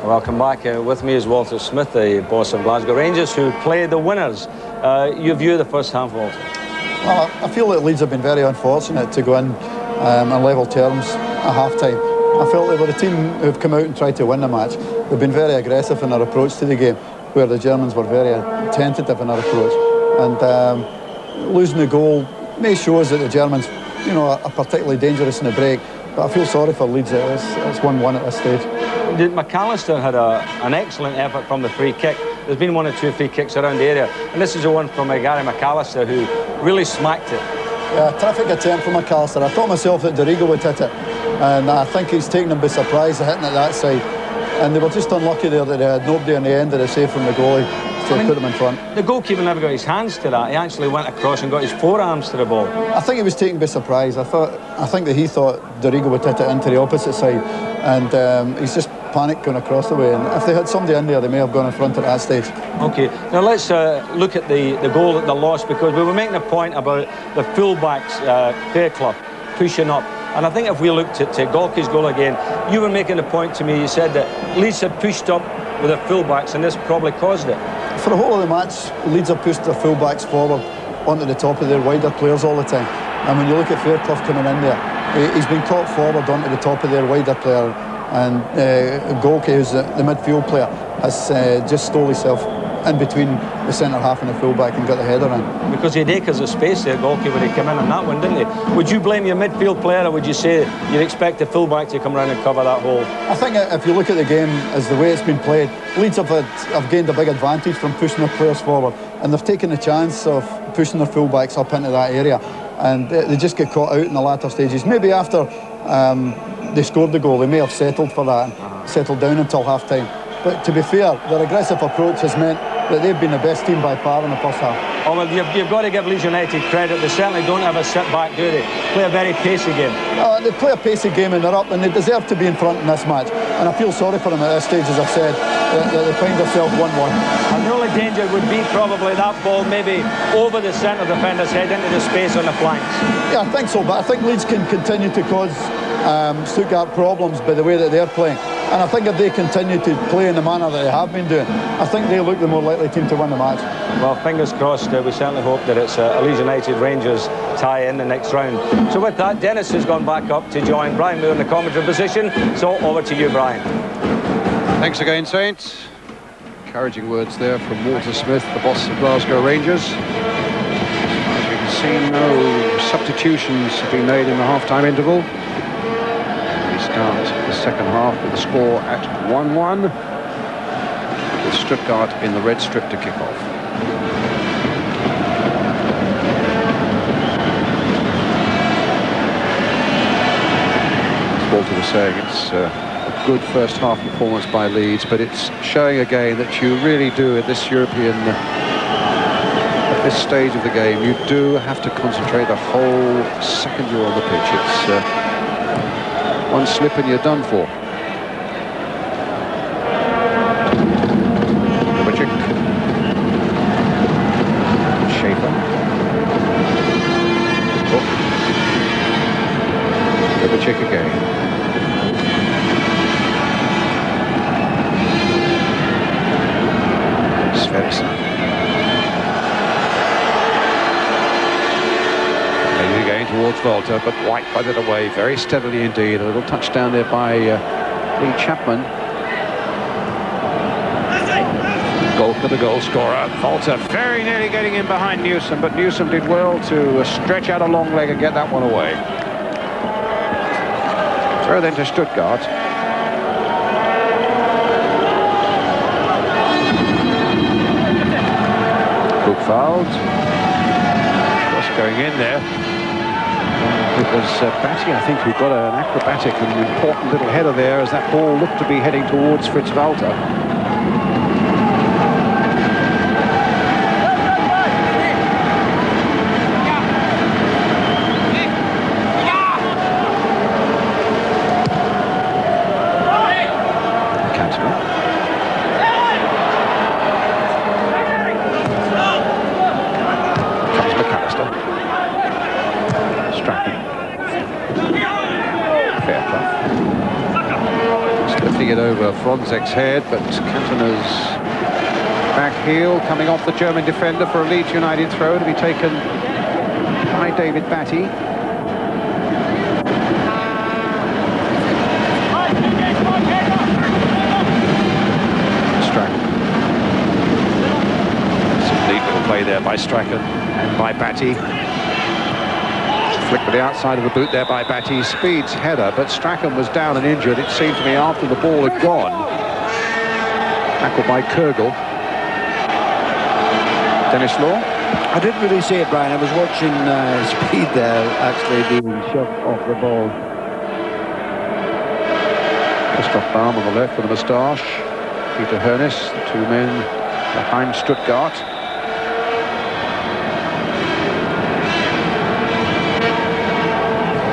Welcome back. With me is Walter Smith, the boss of Glasgow Rangers, who play the winners. Your view of the first half, Walter? Well, I feel that Leeds have been very unfortunate to go in on level terms at half-time. I felt that they were a team who've come out and tried to win the match. They've been very aggressive in their approach to the game, where the Germans were very tentative in their approach. And losing the goal may show us that the Germans, are particularly dangerous in the break. But I feel sorry for Leeds. It's 1-1 at this stage. McAllister had an excellent effort from the free kick. There's been one or two free kicks around the area, and this is the one from Gary McAllister, who really smacked it. Yeah, terrific attempt from McAllister. I thought myself that Dorigo would hit it, and I think he's taken them by surprise hitting it that side. And they were just unlucky there that they had nobody on the end of the save from the goalie to put them in front. The goalkeeper never got his hands to that. He actually went across and got his forearms to the ball. I think he was taken by surprise. I think that he thought Dorigo would hit it into the opposite side, and he's just panicked going across the way. And if they had somebody in there, they may have gone in front at that stage. OK, now let's look at the goal that they lost, because we were making a point about the fullbacks, Fairclough, pushing up. And I think if we looked at Golke's goal again, you were making a point to me. You said that Leeds had pushed up with their fullbacks, and this probably caused it. For the whole of the match, Leeds have pushed their fullbacks forward onto the top of their wider players all the time. And when you look at Fairclough coming in there, he's been caught forward onto the top of their wider player. And Golke, who's the midfield player, has just stole himself in between the centre half and the fullback and got the header in. Because he had acres of space there, Golke, when he came in on that one, didn't he? Would you blame your midfield player, or would you say you'd expect the fullback to come around and cover that hole? I think if you look at the game as the way it's been played, Leeds have gained a big advantage from pushing their players forward, and they've taken the chance of pushing their fullbacks up into that area, and they just get caught out in the latter stages. Maybe after they scored the goal, they may have settled for that and settled down until half-time. But to be fair, their aggressive approach has meant that they've been the best team by far in the first half. Oh, well, you've got to give Leeds United credit. They certainly don't have a sit-back, do they? Play a very pacey game. They play a pacey game and they're up, and they deserve to be in front in this match. And I feel sorry for them at this stage, as I've said, that they find themselves 1-1. And the only danger would be probably that ball maybe over the centre defender's head into the space on the flanks. Yeah, I think so, but I think Leeds can continue to cause Stuttgart problems by the way that they're playing. And I think if they continue to play in the manner that they have been doing, I think they look the more likely team to win the match. Well, fingers crossed. We certainly hope that it's a Leeds United Rangers tie in the next round. So with that, Dennis has gone back up to join Brian Moore in the commentary position. So over to you, Brian. Thanks again, Saints. Encouraging words there from Walter Smith, the boss of Glasgow Rangers. As we can see, no substitutions have been made in the half-time interval. We start the second half with the score at 1-1, with Stuttgart in the red strip to kick off. As Walter was saying, it's a good first half performance by Leeds, but it's showing again that you really do at this European, at this stage of the game, you do have to concentrate the whole second you're on the pitch. It's one slip and you're done for. Schaefer. Kovacic again. Again towards Volta, but White put it away very steadily indeed. A little touchdown there by Lee Chapman. Goal for the goal scorer. Volta very nearly getting in behind Newsom, but Newsom did well to stretch out a long leg and get that one away. Throw then to Stuttgart. Fouled. Cross going in there. It was Batty, I think, who got an acrobatic and important little header there as that ball looked to be heading towards Fritz Walter. It over Fronzek's head, but Cantona's back heel coming off the German defender for a Leeds United throw to be taken by David Batty. Strachan. Some neat little play there by Strachan and by Batty. Flick with the outside of the boot there by Batty. Speed's header, but Strachan was down and injured, it seemed to me, after the ball had gone. Tackled by Kurgel. Dennis Law? I didn't really see it, Brian. I was watching Speed there actually being shoved off the ball. Christoph Baum on the left with a moustache. Peter Hoeneß, the two men behind Stuttgart.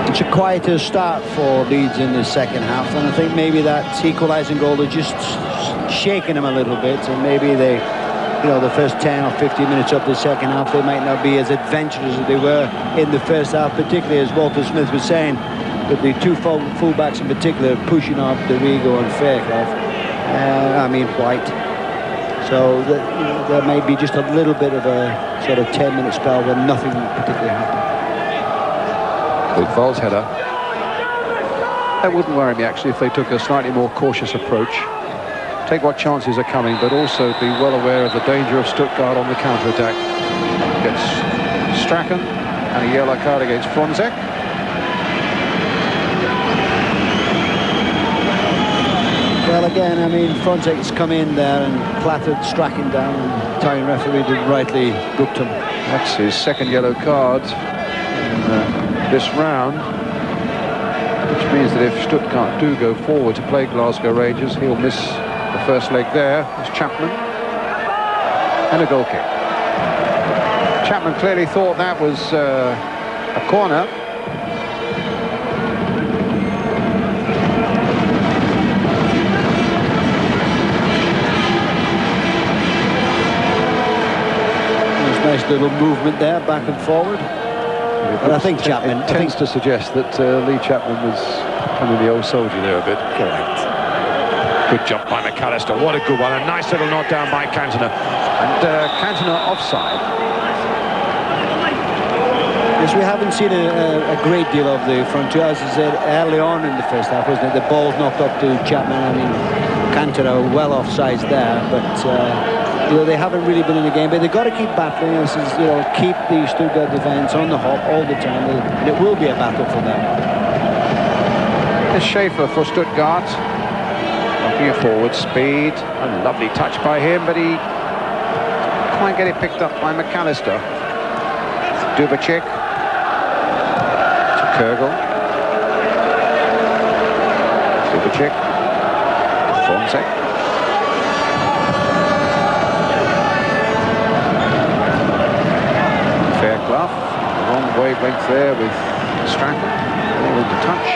It's a quieter start for Leeds in the second half, and I think maybe that equalising goal has just shaken them a little bit, and maybe they, you know, the first 10 or 15 minutes of the second half, they might not be as adventurous as they were in the first half, particularly as Walter Smith was saying, with the two fullbacks in particular pushing off Dorigo and Fairclough. White. So there may be just a little bit of a sort of 10-minute spell where nothing particularly happened. Falls header. That wouldn't worry me actually if they took a slightly more cautious approach. Take what chances are coming, but also be well aware of the danger of Stuttgart on the counter-attack. Gets Strachan and a yellow card against Fronzek. Well, again, I mean, Fronzek's come in there and clattered Strachan down, and Italian referee did rightly booked him. That's his second yellow card in this round, which means that if Stuttgart do go forward to play Glasgow Rangers, he'll miss the first leg there. It's Chapman. And a goal kick. Chapman clearly thought that was a corner. There's a nice little movement there, back and forward. But I think Chapman tends to suggest that Lee Chapman was becoming the old soldier there a bit. Correct. Good jump by McAllister. What a good one. A nice little knock down by Cantona. And Cantona offside. Yes, we haven't seen a great deal of the front two. As I said, early on in the first half, wasn't it? The ball's knocked up to Chapman. I mean, Cantona well offsides there, but you know, they haven't really been in the game. But they've got to keep battling. This is, you know, keep the Stuttgart defence on the hop all the time, and it will be a battle for them. It's Schaefer for Stuttgart. Looking forward, speed. A lovely touch by him, but he can't get it picked up by McAllister. Dubacik to Kurgel. Dubacik. Fonseca. Fairclough. Long wavelength there with Strachan. All into touch.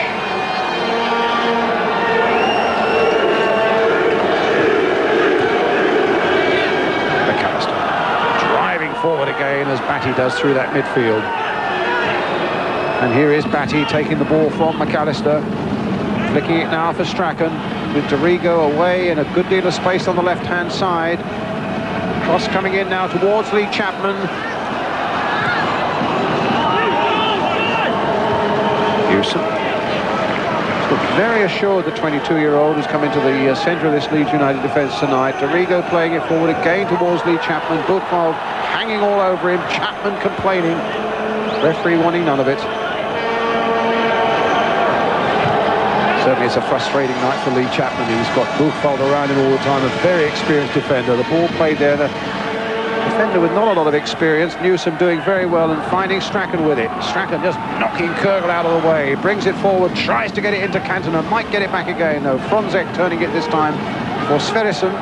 Forward again as Batty does through that midfield. And here is Batty taking the ball from McAllister, flicking it now for Strachan, with Dorigo away and a good deal of space on the left-hand side. Cross coming in now towards Lee Chapman. Newsom. Very assured, the 22-year-old who's come into the centre of this Leeds United defence tonight. Dorigo playing it forward again towards Lee Chapman. Buchwald hanging all over him. Chapman complaining. Referee wanting none of it. Certainly it's a frustrating night for Lee Chapman. He's got Buchwald around him all the time. A very experienced defender. The ball played there. The defender with not a lot of experience. Newsom doing very well and finding Strachan with it. Strachan just knocking Kurgel out of the way. Brings it forward, tries to get it into Cantona. Might get it back again though. Franzek turning it this time for Sverrisson.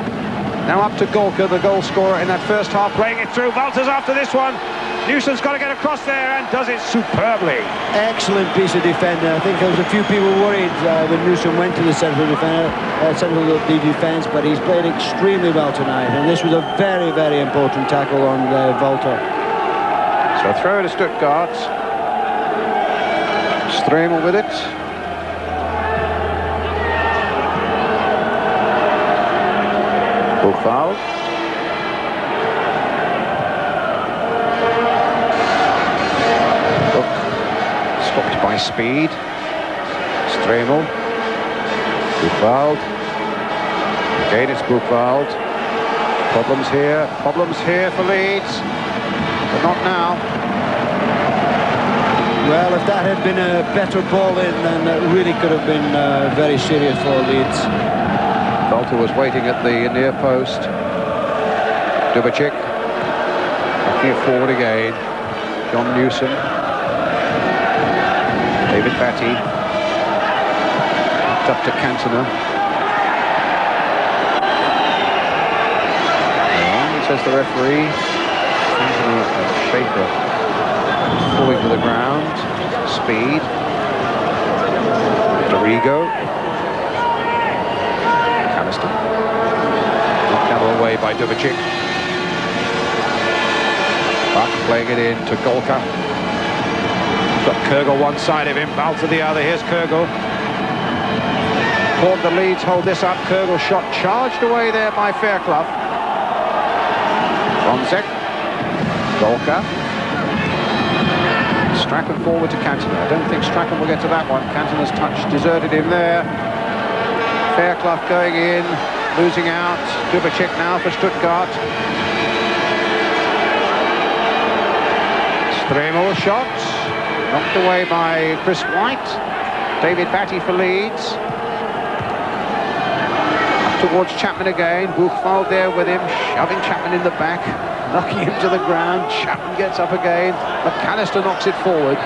Now up to Golka, the goal scorer in that first half, playing it through. Walters after this one. Newsom's got to get across there and does it superbly. Excellent piece of defender. I think there was a few people worried when Newsom went to the centre of the defence, but he's played extremely well tonight. And this was a very, very important tackle on Walter. So throw it to Stuttgart. Stremel with it. Buchwald. Stopped by speed. Stremel. Buchwald. Again it's Buchwald. Problems here for Leeds. But not now. Well, if that had been a better ball in, then it really could have been very serious for Leeds. Walter was waiting at the near post. Dubacik. Looking forward again. John Newsom. David Batty. It's up to Cantona. Says the referee. Cantona and Schaefer falling to the ground. Speed. Dorigo. McAllister. Knocked out of the way by Dubacik. Buck playing it in to Golka. Got Kurgel one side of him, Balta the other. Here's Kurgel. Thought the Leeds hold this up. Kurgel shot charged away there by Fairclough. Fonseca. Golka. Strachan forward to Cantona. I don't think Strachan will get to that one. Cantona's touch deserted him there. Fairclough going in, losing out. Dubacik now for Stuttgart. Stremel shot. Knocked away by Chris White. David Batty for Leeds. Up towards Chapman again. Buchwald there with him, shoving Chapman in the back, knocking him to the ground. Chapman gets up again. McAllister knocks it forward.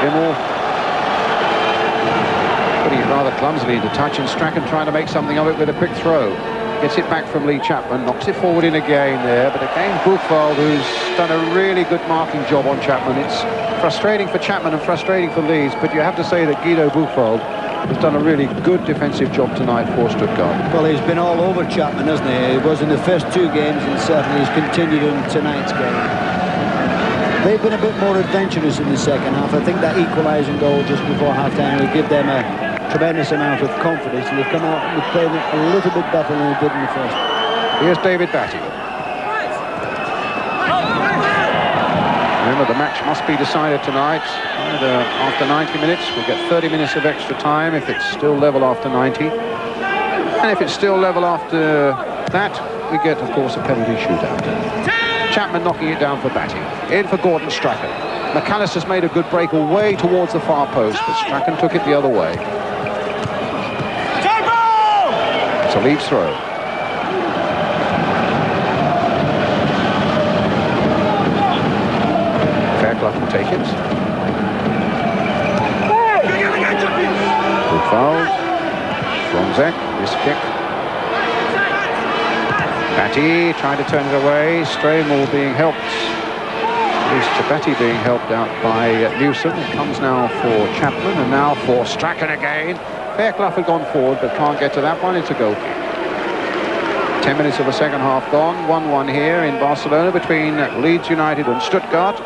Immel putting it clumsily into touch, and Strachan trying to make something of it with a quick throw. Gets it back from Lee Chapman, knocks it forward in again there, but again Buchwald, who's done a really good marking job on Chapman. It's frustrating for Chapman and frustrating for Leeds, but you have to say that Guido Buchwald has done a really good defensive job tonight for Stuttgart. Well, he's been all over Chapman, hasn't he? He was in the first 2 games, and certainly he's continued in tonight's game. They've been a bit more adventurous in the second half. I think that equalising goal just before half-time will give them a tremendous amount of confidence, and they've come out and played a little bit better than they did in the first. Here's David Batty. Remember, the match must be decided tonight. Either after 90 minutes, we'll get 30 minutes of extra time if it's still level after 90. And if it's still level after that, we get, of course, a penalty shootout. Chapman knocking it down for Batty. In for Gordon Strachan. McAllister's made a good break away towards the far post, but Strachan took it the other way. It's a Leeds throw. Fairclough will take it. Good foul. Stromzek, this kick. Batty trying to turn it away. Stramel being helped. At least Batty being helped out by Newsom. It comes now for Chapman and now for Strachan again. Fairclough had gone forward but can't get to that one. It's a goal kick. 10 minutes of the second half gone. 1-1 here in Barcelona between Leeds United and Stuttgart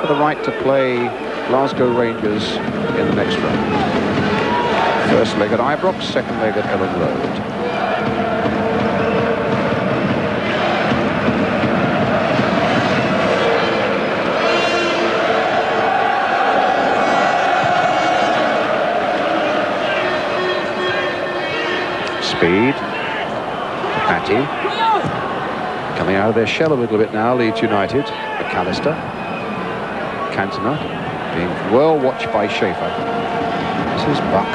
for the right to play Glasgow Rangers in the next round. First leg at Ibrox, second leg at Ellen Road. Speed. Batty. Coming out of their shell a little bit now, Leeds United. McAllister. Cantona. Being well watched by Schaefer. This is Buck.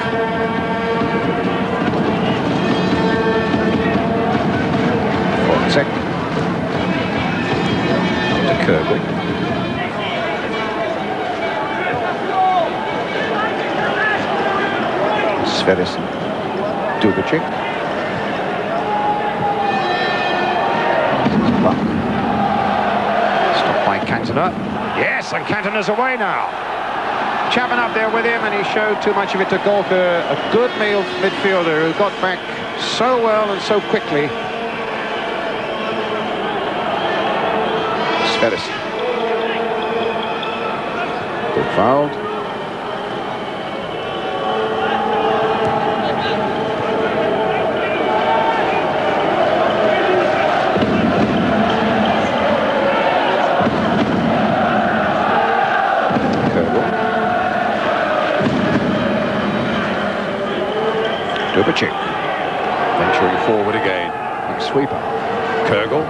Fonzek. To Kirby. Sverrisson. Dubicic. Stopped by Cantona. Yes, and Cantona's away now. Chapman up there with him, and he showed too much of it to Golka, a good midfielder who got back so well and so quickly. Sverrisson. Good foul. Dubicic venturing forward again. Sweeper. Kurgel.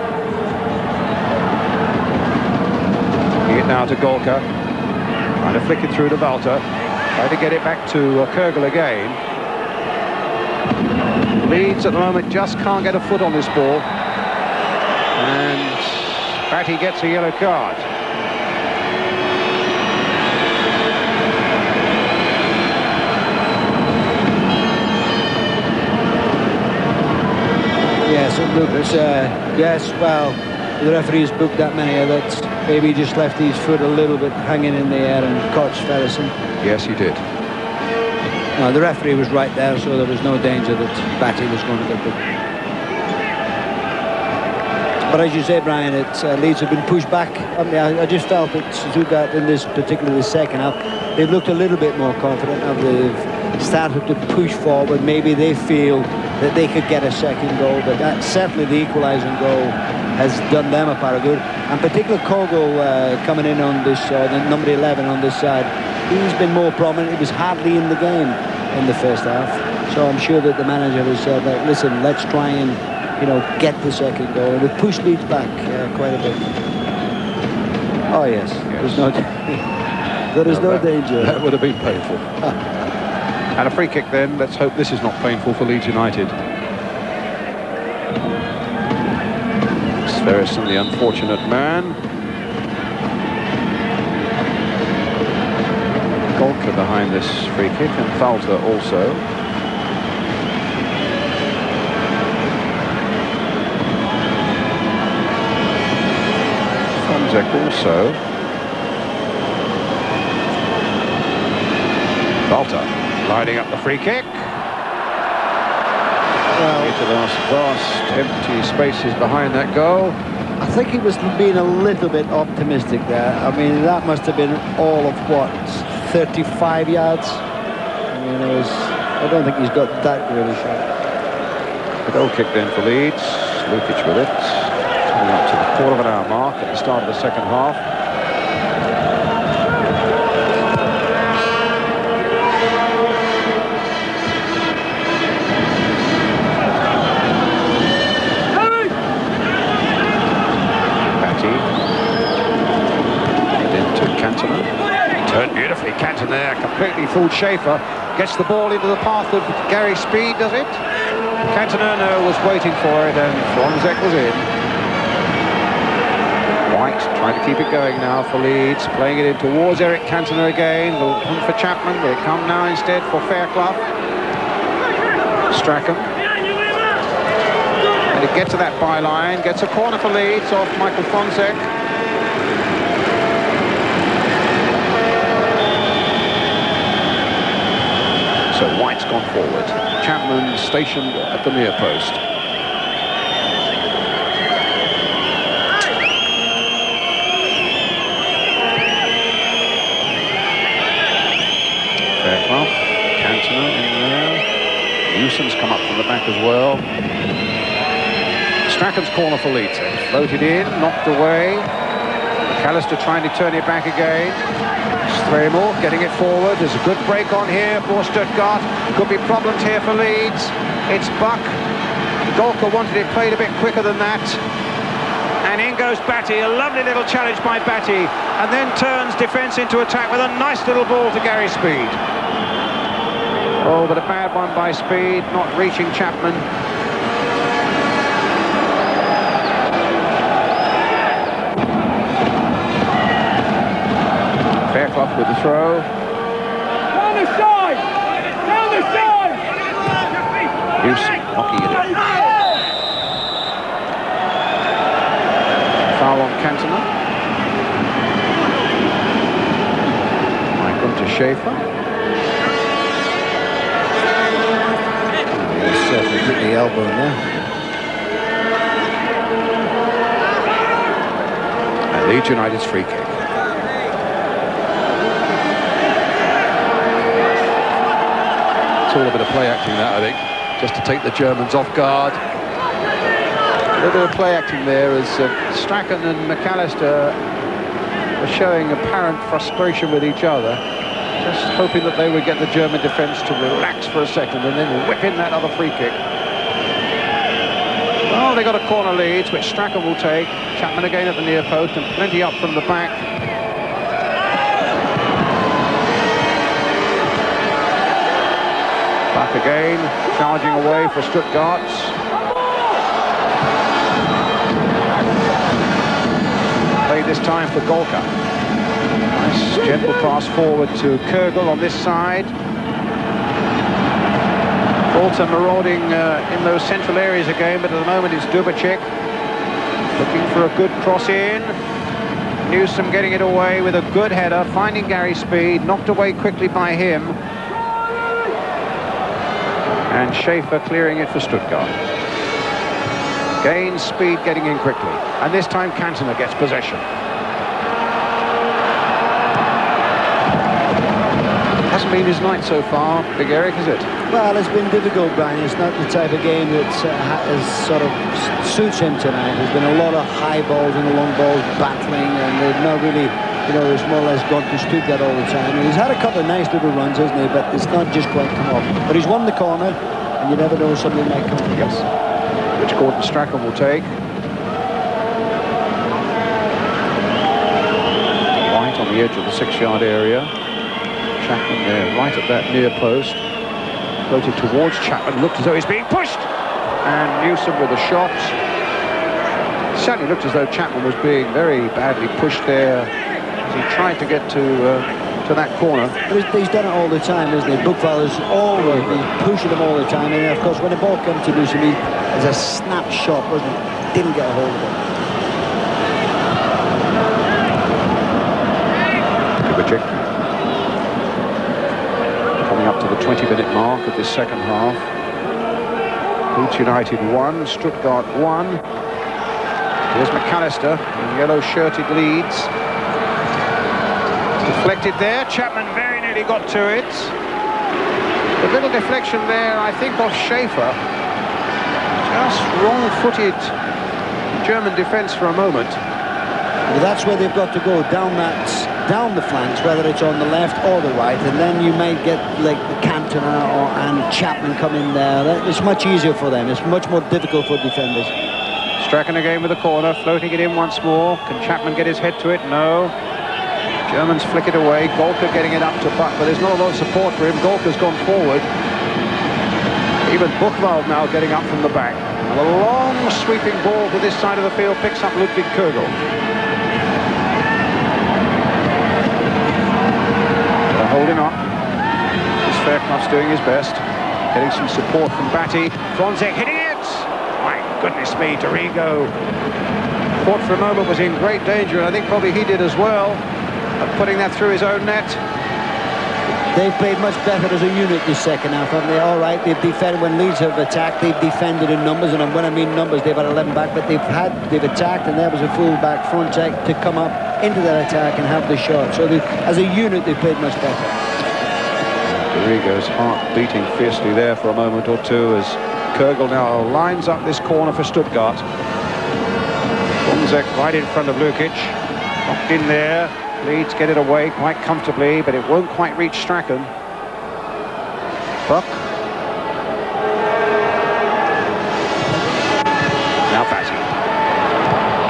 Give it now to Golka. Trying to flick it through to Walter. Trying to get it back to Kurgel again. Leeds at the moment just can't get a foot on this ball. And Batty gets a yellow card. Yes, look, yes, well, the referee's booked that many that maybe just left his foot a little bit hanging in the air and caught Sverrisson. Yes, he did. No, the referee was right there, so there was no danger that Batty was going to get booked. But as you say, Brian, Leeds have been pushed back. I just felt that Stuttgart in this, particularly the second half, they've looked a little bit more confident. Now they've started to push forward. Maybe they feel that they could get a second goal, but that certainly the equalising goal has done them a part of good. And particularly Kogel coming in on this, the number 11 on this side, he's been more prominent. He was hardly in the game in the first half, so I'm sure that the manager has said that, listen, let's try and get the second goal, and we've pushed Leeds back quite a bit. Oh yes. There's no there is no danger. That would have been painful. And a free kick then. Let's hope this is not painful for Leeds United. Sverrisson, the unfortunate man. Golka behind this free kick, and Falter also. Fonzek also. Walter lining up the free kick. Well, into those vast empty spaces behind that goal. I think he was being a little bit optimistic there. I mean, that must have been all of what, 35 yards? I mean, I don't think he's got that great a shot. The goal kicked in for Leeds. Lukic with it. Coming up to the quarter of an hour mark at the start of the second half. Turned beautifully, Canton there, completely fooled Schaefer. Gets the ball into the path of Gary Speed, does it? Cantona was waiting for it and Fonzek was in. White trying to keep it going now for Leeds, playing it in towards Eric Cantona again. Will come for Chapman, will it come now instead for Fairclough? Strachan. And it gets to that byline, gets a corner for Leeds off Michael Fonzek. So White's gone forward. Chapman stationed at the near post. Fairclough, Cantona in there. Newsom's come up from the back as well. Strachan's corner for Leeds. Floated in, knocked away. McAllister trying to turn it back again. Stremel getting it forward. There's a good break on here for Stuttgart. Could be problems here for Leeds. It's Buck. Golka wanted it played a bit quicker than that. And in goes Batty. A lovely little challenge by Batty. And then turns defence into attack with a nice little ball to Gary Speed. Oh, but a bad one by Speed, not reaching Chapman. Fairclough with the throw. Down the side! Down the side! Newsom knocking it in. Foul on Cantona. Michael to Schaefer. He's certainly hit the elbow there. And Leeds United's free kick. All a bit of play acting that, I think, just to take the Germans off guard. A little bit of play acting there as Strachan and McAllister were showing apparent frustration with each other, just hoping that they would get the German defence to relax for a second and then whip in that other free kick. Oh, they got a corner lead, which Strachan will take. Chapman again at the near post and plenty up from the back. Back again, charging away for Stuttgart. Played this time for Golka. Nice gentle pass forward to Kurgel on this side. Volta marauding in those central areas again, but at the moment it's Dubacek. Looking for a good cross in. Newsom getting it away with a good header, finding Gary Speed, knocked away quickly by him. And Schaefer clearing it for Stuttgart. Gains Speed getting in quickly. And this time Cantona gets possession. Hasn't been his night so far, Big Eric, is it? Well, it's been difficult, Brian. It's not the type of game that sort of suits him tonight. There's been a lot of high balls and long balls battling, and they've not really, it's more or less gone to Stuttgart all the time. And he's had a couple of nice little runs, hasn't he? But it's not just quite come off. But he's won the corner, and you never know, something might come from this. Which Gordon Strachan will take. Right on the edge of the 6-yard area. Chapman there, right at that near post. Floated towards Chapman, looked as though he's being pushed. And Newsom with a shot. Certainly looked as though Chapman was being very badly pushed there as he tried to get to that corner. But he's done it all the time, isn't he? Bookfeller's always been pushing him all the time. And of course, when the ball comes to Newsom, there's a snapshot, wasn't it? Didn't get a hold of it. mark of this second half. Leeds United 1, Stuttgart 1. Here's McAllister in yellow-shirted Leeds. Deflected there. Chapman very nearly got to it. A little deflection there, I think, off Schaefer. Just wrong-footed German defence for a moment. Well, that's where they've got to go, down the flanks, whether it's on the left or the right, and then you might get like Cantona and Chapman come in there. It's much easier for them. It's much more difficult for defenders. Strachan again with the corner, floating it in once more. Can Chapman get his head to it? No. Germans flick it away. Golka getting it up to Buck, but there's not a lot of support for him. Golka's gone forward. Even Buchwald now getting up from the back. And a long sweeping ball to this side of the field picks up Ludwig Kögel. Holding up. Fairclough's doing his best. Getting some support from Batty. Fronzek hitting it! My goodness me, Dorigo. Thought for a moment was in great danger, and I think probably he did as well, of putting that through his own net. They've played much better as a unit this second half, haven't they? All right, they've defended when Leeds have attacked. They've defended in numbers, and when I mean numbers, they've had 11 back, but they've attacked, and there was a full back Fronzek to come up into that attack and have the shot. So as a unit, they've played much better. Dorigo's heart beating fiercely there for a moment or two as Kögel now lines up this corner for Stuttgart. Fronzek right in front of Lukic. Knocked in there. Leeds get it away quite comfortably, but it won't quite reach Strachan. Buck. Now Batty.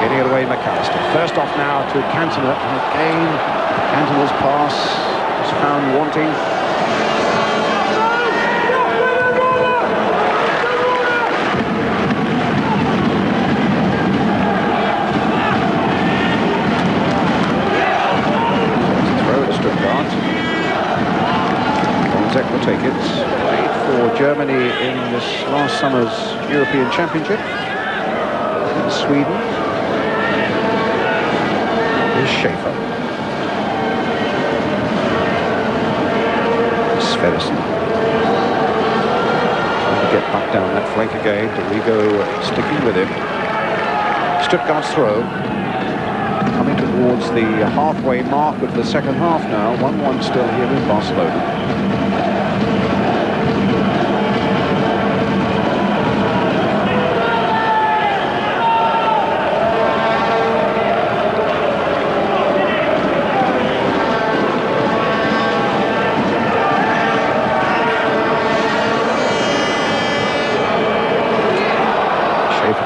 Getting it away, McAllister. First off now to Cantona. And again, Cantona's pass was found wanting. Fronzek will take it. Played for Germany in this last summer's European Championship in Sweden. Here's Schaefer. Sverrisson. Trying to get back down that flank again. Dorigo sticking with him. Stuttgart's throw. Coming towards the halfway mark of the second half now. 1-1 still here in Barcelona.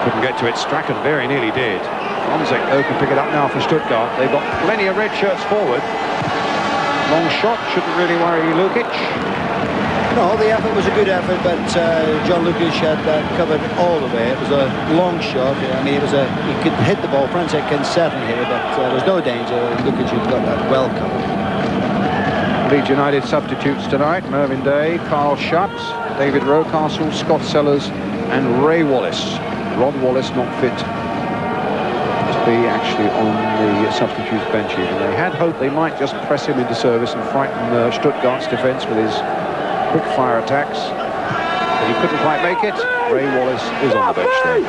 Couldn't get to it. Strachan very nearly did. Fronzek though can pick it up now for Stuttgart. They've got plenty of red shirts forward. Long shot, shouldn't really worry Lukic. No, the effort was a good effort, but John Lukic had that covered all the way. It was a long shot. I mean, he could hit the ball. Fronzek can certainly hit it, but there's no danger. Lukic had got that well covered. Leeds United substitutes tonight. Mervyn Day, Carl Schutt, David Rocastle, Scott Sellers and Ray Wallace. Rod Wallace not fit to be actually on the substitutes bench even. They had hoped they might just press him into service and frighten Stuttgart's defence with his quick-fire attacks. But he couldn't quite make it. Ray Wallace is on the bench there.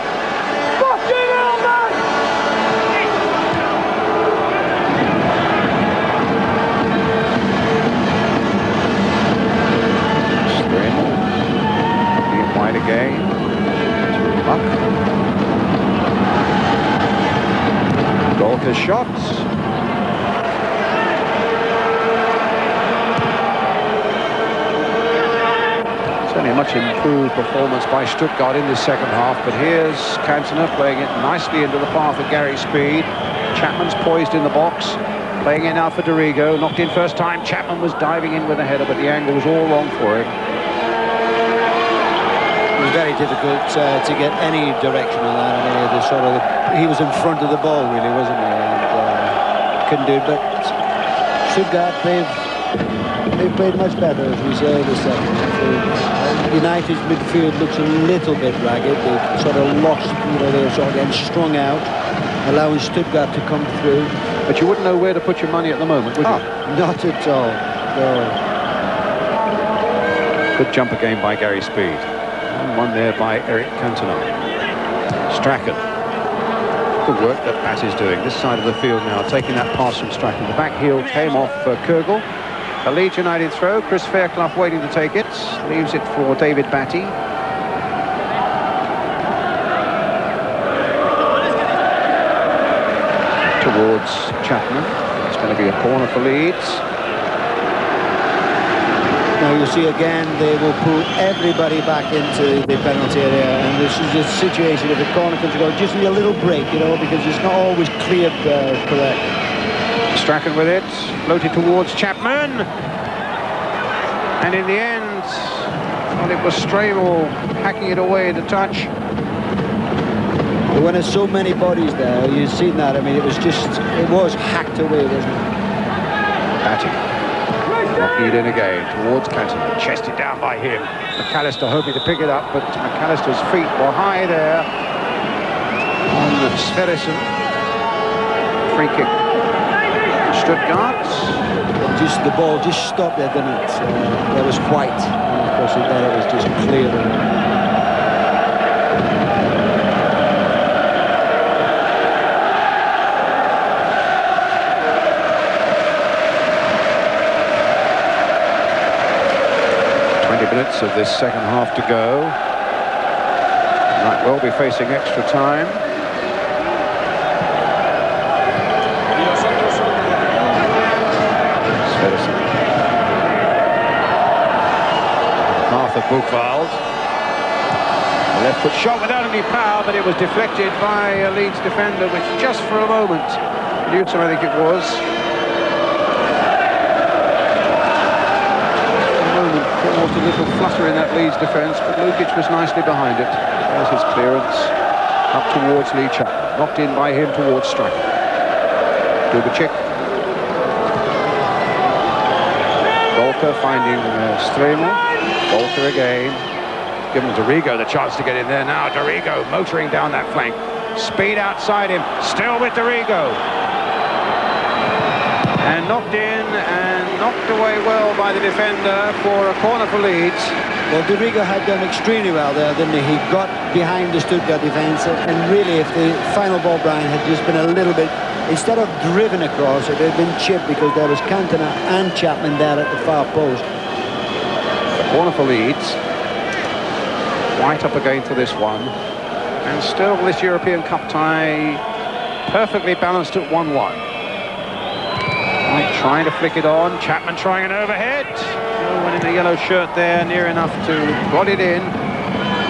Strin. Being wide again. Buck. Golka's shots. Certainly a much improved performance by Stuttgart in this second half, but here's Cantona playing it nicely into the path of Gary Speed. Chapman's poised in the box, playing it now for Dorigo. Knocked in first time. Chapman was diving in with a header, but the angle was all wrong for him. It was very difficult to get any direction on that. I mean, he was in front of the ball, really, wasn't he? And couldn't do it. But Stuttgart, they've played much better, as we say, this second half. United's midfield looks a little bit ragged. They've sort of lost, they're sort of getting strung out, allowing Stuttgart to come through. But you wouldn't know where to put your money at the moment, would you? Not at all. No. Good jump again by Gary Speed. And one there by Eric Cantona. Strachan. Good work that Batty's doing. This side of the field now, taking that pass from Strachan. The back heel came off Kurgel. A Leeds United throw. Chris Fairclough waiting to take it. Leaves it for David Batty. Towards Chapman. It's going to be a corner for Leeds. Now you see again, they will put everybody back into the penalty area, and this is a situation if the corner comes to go, just need a little break, you know, because it's not always cleared correct. Strachan with it, floated towards Chapman, and in the end, well, it was Strable hacking it away to touch. But when there's so many bodies there, you've seen that. I mean, it was hacked away, wasn't it? Batty. Knocking it in again towards Cantona, chested down by him. McAllister hoping to pick it up, but McAllister's feet were high there on Sverrisson. Free kick. Stuttgart. Just the ball just stopped there, didn't it? There was White, and of course then it was just clear. 20 minutes of this second half to go. Might well be facing extra time. Sverrisson. Arthur Buchwald. A left foot shot without any power, but it was deflected by a Leeds defender, which just for a moment, Newton I think it was, caused a little flutter in that Leeds defence, but Lukic was nicely behind it. There's his clearance up towards Lee Chapman, knocked in by him towards Strachan. Dubicic. Golka finding Stremo. Golka again. Giving Dorigo the chance to get in there now. Dorigo motoring down that flank. Speed outside him. Still with Dorigo. And knocked in and knocked away well by the defender for a corner for Leeds. Well, Dorigo had done extremely well there, didn't he? He got behind the Stuttgart defence, and really if the final ball, Brian, had just been a little bit, instead of driven across, it had been chipped because there was Cantona and Chapman there at the far post. A corner for Leeds. White up again for this one. And still this European Cup tie perfectly balanced at 1-1. White trying to flick it on. Chapman trying an overhead. No one in the yellow shirt there near enough to rod it in.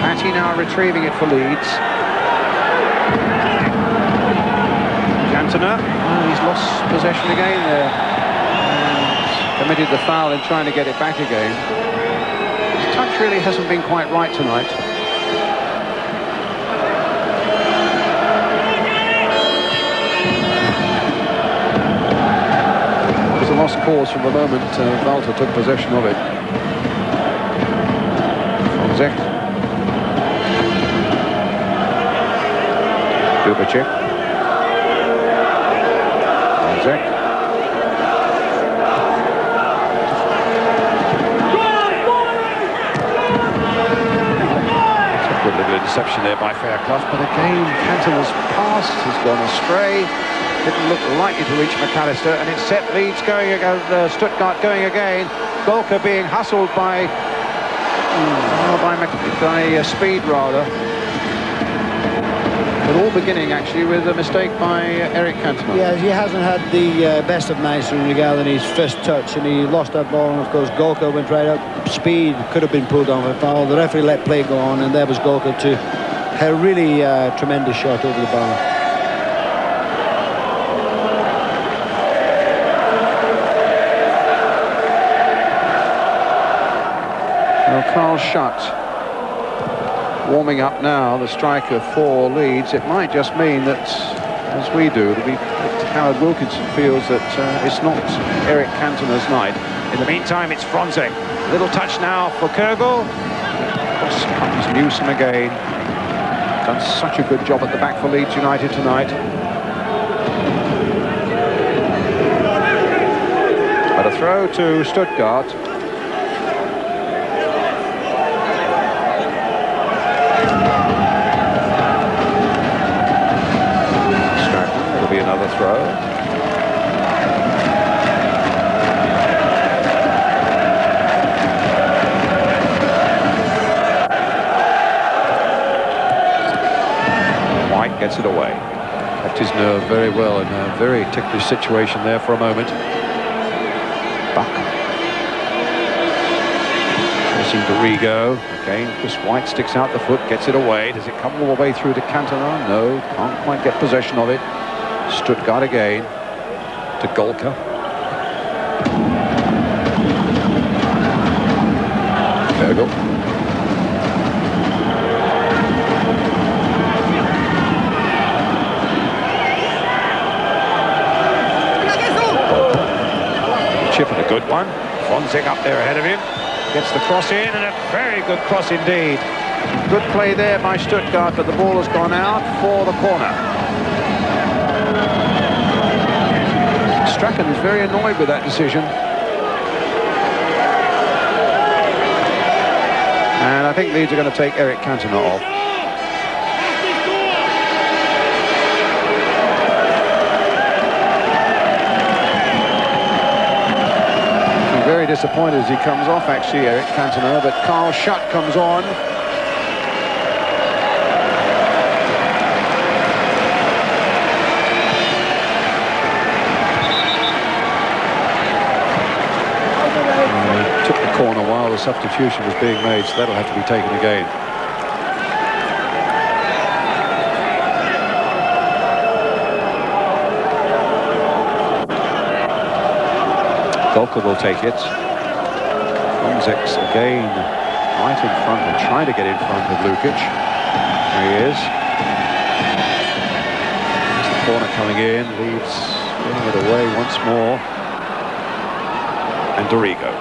Batty now retrieving it for Leeds. Cantona. Oh, he's lost possession again there. And committed the foul in trying to get it back again. His touch really hasn't been quite right tonight. Lost cause from the moment Walter took possession of it. Fonzek. Dubicic. Fonzek. It's a good little interception there by Fairclough, but again Cantona's pass has gone astray. Didn't look likely to reach McAllister, and it set Leeds going again, Stuttgart going again. Golka being hustled by Speed rather. But all beginning actually with a mistake by Eric Cantona. Yeah, he hasn't had the best of nights regarding his first touch, and he lost that ball, and of course Golka went right up. Speed could have been pulled on for a foul. The referee let play go on, and there was Golka to a really tremendous shot over the bar. Carl Schutt warming up now, the striker for Leeds. It might just mean that, as we do, that Howard Wilkinson feels that it's not Eric Cantona's night. In the meantime, it's Fonzek. Little touch now for Kurgel. Comes Newsom again. Done such a good job at the back for Leeds United tonight. But a throw to Stuttgart. gets it away. Kept his nerve very well in a very ticklish situation there for a moment. Buck. Chasing Dorigo. Again, Chris White sticks out the foot, gets it away. Does it come all the way through to Cantona? No, can't quite get possession of it. Stuttgart again to Golka. Kergel. Chip and a good one. Fonzig up there ahead of him. Gets the cross in, and a very good cross indeed. Good play there by Stuttgart, but the ball has gone out for the corner. Strachan is very annoyed with that decision. And I think Leeds are going to take Eric Cantona off. Very disappointed as he comes off, actually, Eric Cantona, but Carl Schutt comes on. Took the corner while the substitution was being made, so that'll have to be taken again. Golka will take it. Fonzix again right in front and trying to get in front of Lukic. There he is. There's the corner coming in. Leeds getting it away once more. And Dorigo.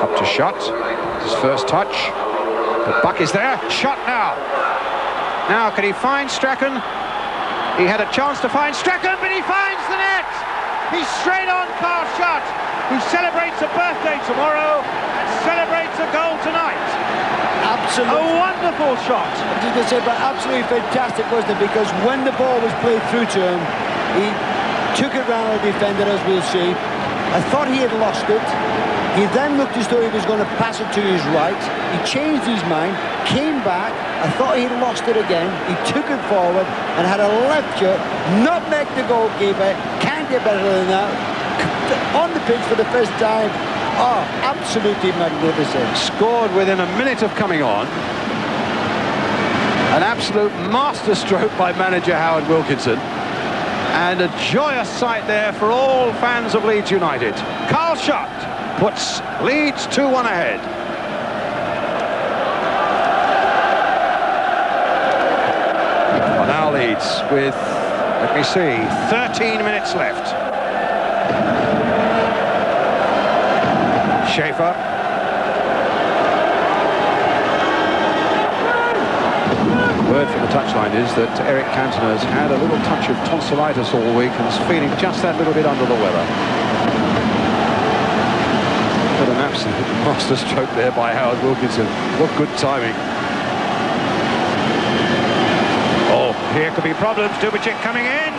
Up to Schutt. His first touch. The Buck is there. Schutt now. Now can he find Strachan? He had a chance to find Strachan, but he finds the net! He's straight on Carl Schutt, who celebrates a birthday tomorrow and celebrates a goal tonight. Absolutely. A wonderful shot. I was going to say, but absolutely fantastic, wasn't it? Because when the ball was played through to him, he took it round the defender, as we'll see. I thought he had lost it. He then looked as though he was going to pass it to his right. He changed his mind, came back. I thought he'd lost it again. He took it forward and had a left foot, nutmeg the goalkeeper. Can't get better than that. On the pitch for the first time. Oh, absolutely magnificent. Scored within a minute of coming on. An absolute masterstroke by manager Howard Wilkinson. And a joyous sight there for all fans of Leeds United. Carl Schutt puts Leeds 2-1 ahead. Well, now Leeds with, let me see, 13 minutes left. Schaefer. The word from the touchline is that Eric Cantona has had a little touch of tonsillitis all week and is feeling just that little bit under the weather. But an absolute masterstroke there by Howard Wilkinson. What good timing. Oh, here could be problems. Dubicic coming in.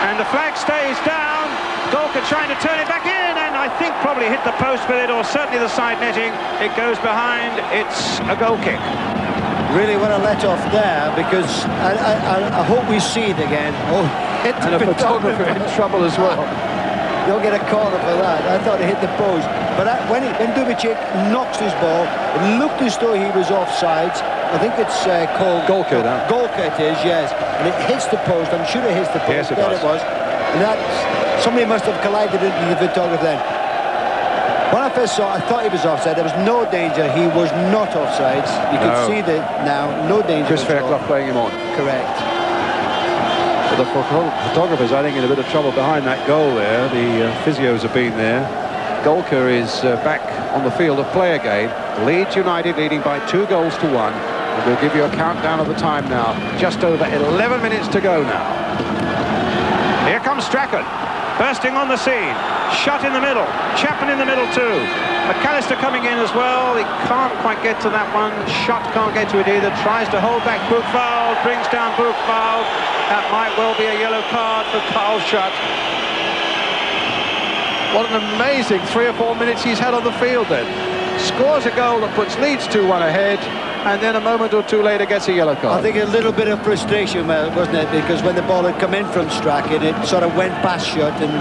And the flag stays down. Golka trying to turn it back in, and I think probably hit the post with it, or certainly the side netting. It goes behind. It's a goal kick. Really what a let-off there, because I hope we see it again. Oh, hit And a photographer in trouble as well. You'll get a corner for that. I thought it hit the post. But when Dubicic knocks his ball, it looked as though he was offside. I think it's called... Golka now. Golka it is, yes. And it hits the post. I'm sure it hits the post. Yes, it there does. It was. And somebody must have collided into the photographer then. When I first saw it, I thought he was offside. There was no danger. He was not offside. You can see that now. No danger. Chris Fairclough playing him on. Correct. But the photographers, I think, in a bit of trouble behind that goal there. The physios have been there. Golka is back on the field of play again. Leeds United leading by 2-1. And we'll give you a countdown of the time now. Just over 11 minutes to go now. Here comes Strachan, bursting on the scene. Schutt in the middle. Chapman in the middle too. McAllister coming in as well. He can't quite get to that one. Schutt can't get to it either. Tries to hold back Buchwald. Brings down Buchwald. That might well be a yellow card for Carl Schutt. What an amazing 3 or 4 minutes he's had on the field then. Scores a goal that puts Leeds 2-1 ahead. and then a moment or two later gets a yellow card. I think a little bit of frustration, wasn't it? Because when the ball had come in from Strachan, it sort of went past Schutt, and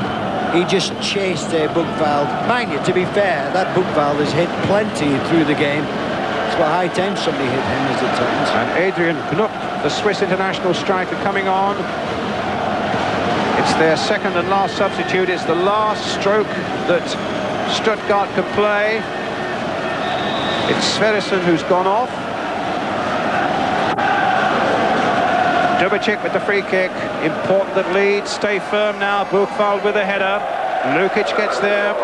he just chased Bookveld. Mind you, to be fair, that Bookveld has hit plenty through the game. It's about high time somebody hit him as it turns. And Adrian Knupp, the Swiss international striker, coming on. It's their second and last substitute. It's the last stroke that Stuttgart can play. It's Sverrisson who's gone off. Dubicic with the free kick. Important that Leeds stay firm now. Bookveld with a header. Lukic gets there.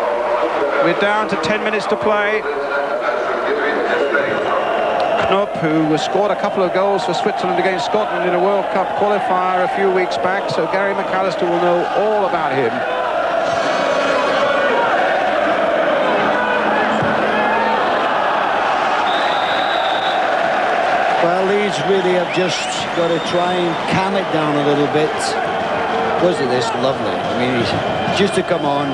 We're down to 10 minutes to play. Knupp, who scored a couple of goals for Switzerland against Scotland in a World Cup qualifier a few weeks back, so Gary McAllister will know all about him. Well, Leeds really have just got to try and calm it down a little bit. Wasn't this lovely? I mean, just to come on,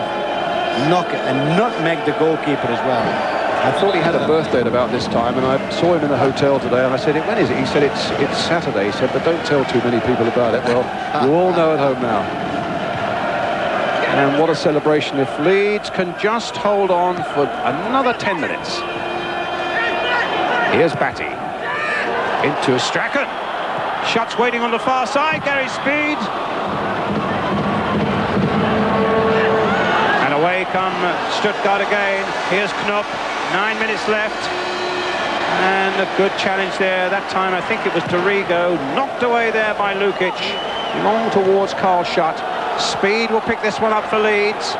knock it, and nutmeg the goalkeeper as well. I thought he had a birthday at about this time, and I saw him in the hotel today, and I said, when is it? He said, it's Saturday. He said, but don't tell too many people about it. Well, you all know at home now. And what a celebration if Leeds can just hold on for another 10 minutes. Here's Batty. Into Strachan. Schutt's waiting on the far side. Gary Speed. And away come Stuttgart again. Here's Knupp. 9 minutes left. And a good challenge there. That time I think it was Dorigo. Knocked away there by Lukic. Long towards Carl Schutt. Speed will pick this one up for Leeds.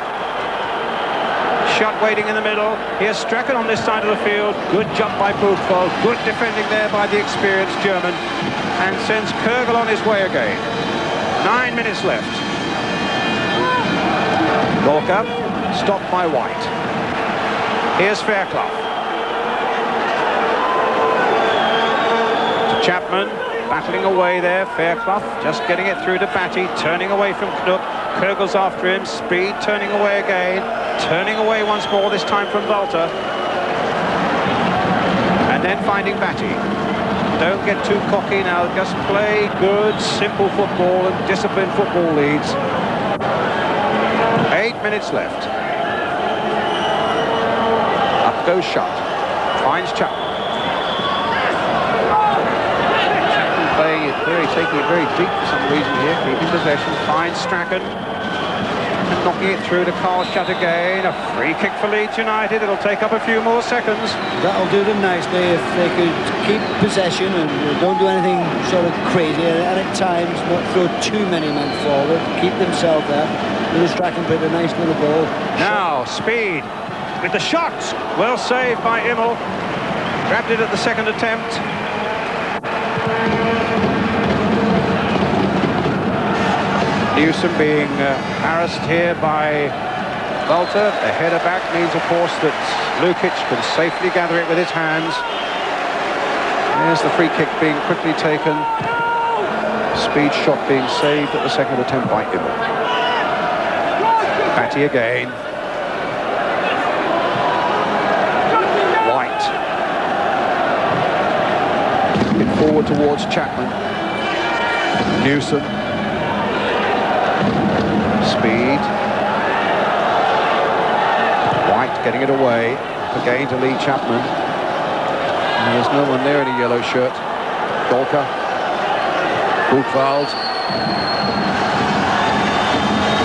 Schutt waiting in the middle. Here's Strachan on this side of the field. Good jump by Bookveld. Good defending there by the experienced German. And sends Kürgel on his way again. 9 minutes left. Gorka stopped by White. Here's Fairclough. To Chapman. Battling away there. Fairclough just getting it through to Batty. Turning away from Knupp. Kürgel's after him. Speed turning away again. Turning away once more, this time from Walter. And then finding Batty. Don't get too cocky now. Just play good, simple football and disciplined football, Leeds. 8 minutes left. Up goes Schutt. Finds Chapman. Chapman playing it taking it very deep for some reason here. Keeping possession. Finds Strachan. Knocking it through to Carl Schutt again. A free kick for Leeds United. It'll take up a few more seconds. That'll do them nicely if they could keep possession and don't do anything sort of crazy, and at times not throw too many men forward, keep themselves there. Little Strachan played a nice little ball. Now Speed with the shot. Well saved by Immel. Grabbed it at the second attempt. Newsom being harassed here by Walter. The header back means, of course, that Lukic can safely gather it with his hands. There's the free kick being quickly taken. Speed shot being saved at the second attempt by Immel. Batty again. White. It forward towards Chapman. Newsom. Speed. White getting it away. Again to Lee Chapman. And there's no one there in a yellow shirt. Gorka. Bookveld.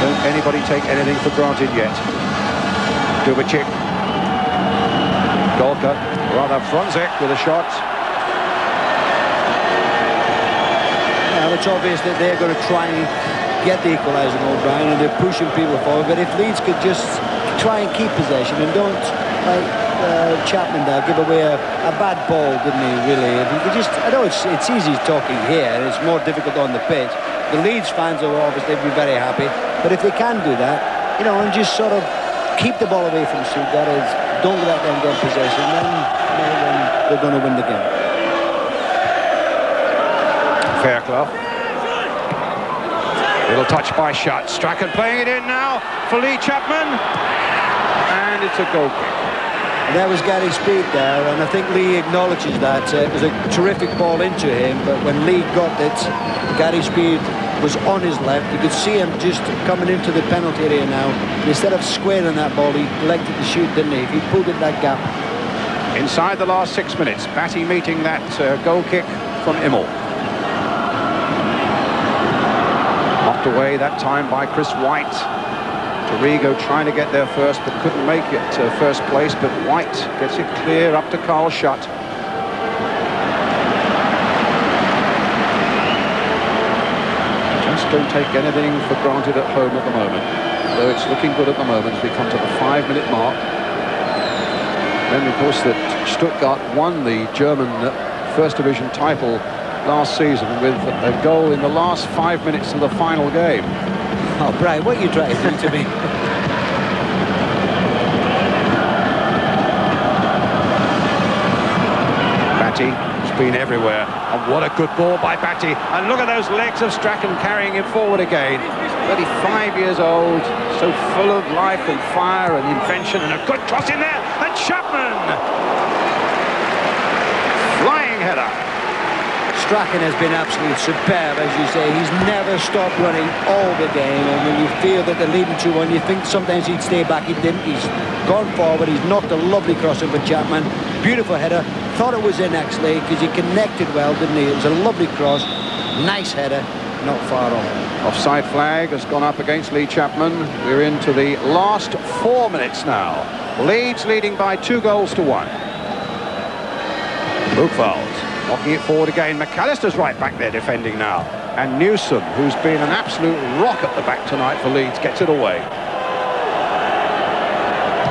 Don't anybody take anything for granted yet. Dubicic. Gorka. Rather Franzek with a shot. Well, it's obvious that they're going to try and get the equaliser, O'Brien, and they're pushing people forward. But if Leeds could just try and keep possession and don't, like Chapman there, give away a bad ball, didn't he, really? If he could just, I know it's easy talking here, and it's more difficult on the pitch. The Leeds fans will obviously be very happy, but if they can do that, you know, and just sort of keep the ball away from Stuttgart, don't let them get possession, then they're going to win the game. Fairclough. Little touch by Schutt. Strachan playing it in now for Lee Chapman. And it's a goal kick. There was Gary Speed there, and I think Lee acknowledges that. It was a terrific ball into him, but when Lee got it, Gary Speed was on his left. You could see him just coming into the penalty area now. And instead of squaring that ball, he elected to shoot, didn't he? If he pulled it that gap. Inside the last 6 minutes, Batty meeting that goal kick from Immel. Knocked away that time by Chris White. Dorigo trying to get there first, but couldn't make it first place, but White gets it clear up to Carl Schutt. Just don't take anything for granted at home at the moment, though it's looking good at the moment as we come to the 5-minute mark. Then, of course, that Stuttgart won the German First Division title last season with a goal in the last 5 minutes of the final game. Oh, Brian, what are you trying to do to me? Batty has been everywhere, and what a good ball by Batty. And look at those legs of Strachan carrying him forward again. 35 years old, so full of life and fire and invention, and a good cross in there, and Chapman! Flying header. Strachan has been absolutely superb, as you say. He's never stopped running all the game, and when you feel that they're leading 2-1, you think sometimes he'd stay back. He didn't. He's gone forward. He's knocked a lovely cross over Chapman. Beautiful header. Thought it was in actually, because he connected well, didn't he? It was a lovely cross. Nice header. Not far off. Offside flag has gone up against Lee Chapman. We're into the last 4 minutes now. Leeds leading by 2-1. Buchwald knocking it forward again. McAllister's right back there defending now. And Newsom, who's been an absolute rock at the back tonight for Leeds, gets it away.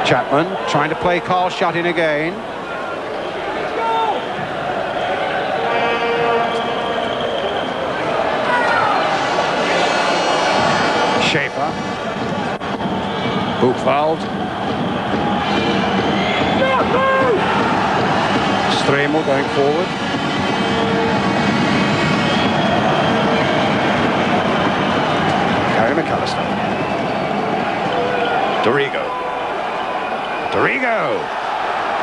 Chapman trying to play Carl Schutt in again. Schaefer. Buchwald. Stremel going forward. Gary McAllister. Dorigo.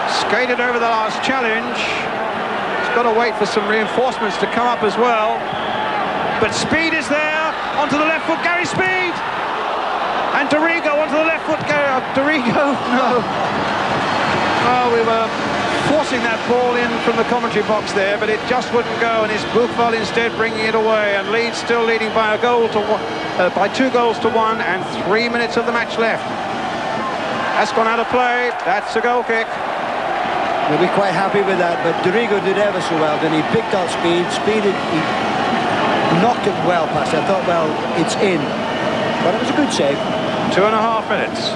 Skated over the last challenge. He's got to wait for some reinforcements to come up as well. But Speed is there. Onto the left foot, Gary Speed. And Dorigo onto the left foot. Dorigo, no. Oh, we were forcing that ball in from the commentary box there, but it just wouldn't go, and it's Buchwald instead bringing it away, and Leeds still leading by by 2-1 and 3 minutes of the match left. That's gone out of play. That's a goal kick. We'll be quite happy with that, but Dorigo did ever so well. Then he picked up Speed. He knocked it well past. I thought, well, it's in, but it was a good save. 2.5 minutes.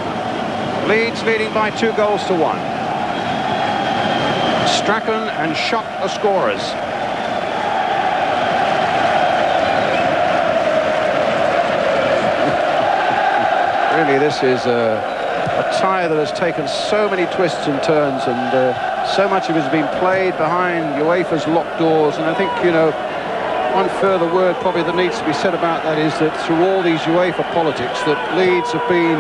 Leeds leading by 2-1. Strachan and Schutt are scorers. Really, this is a tie that has taken so many twists and turns, and so much of it has been played behind UEFA's locked doors. And I think, you know, one further word probably that needs to be said about that is that through all these UEFA politics, that Leeds have been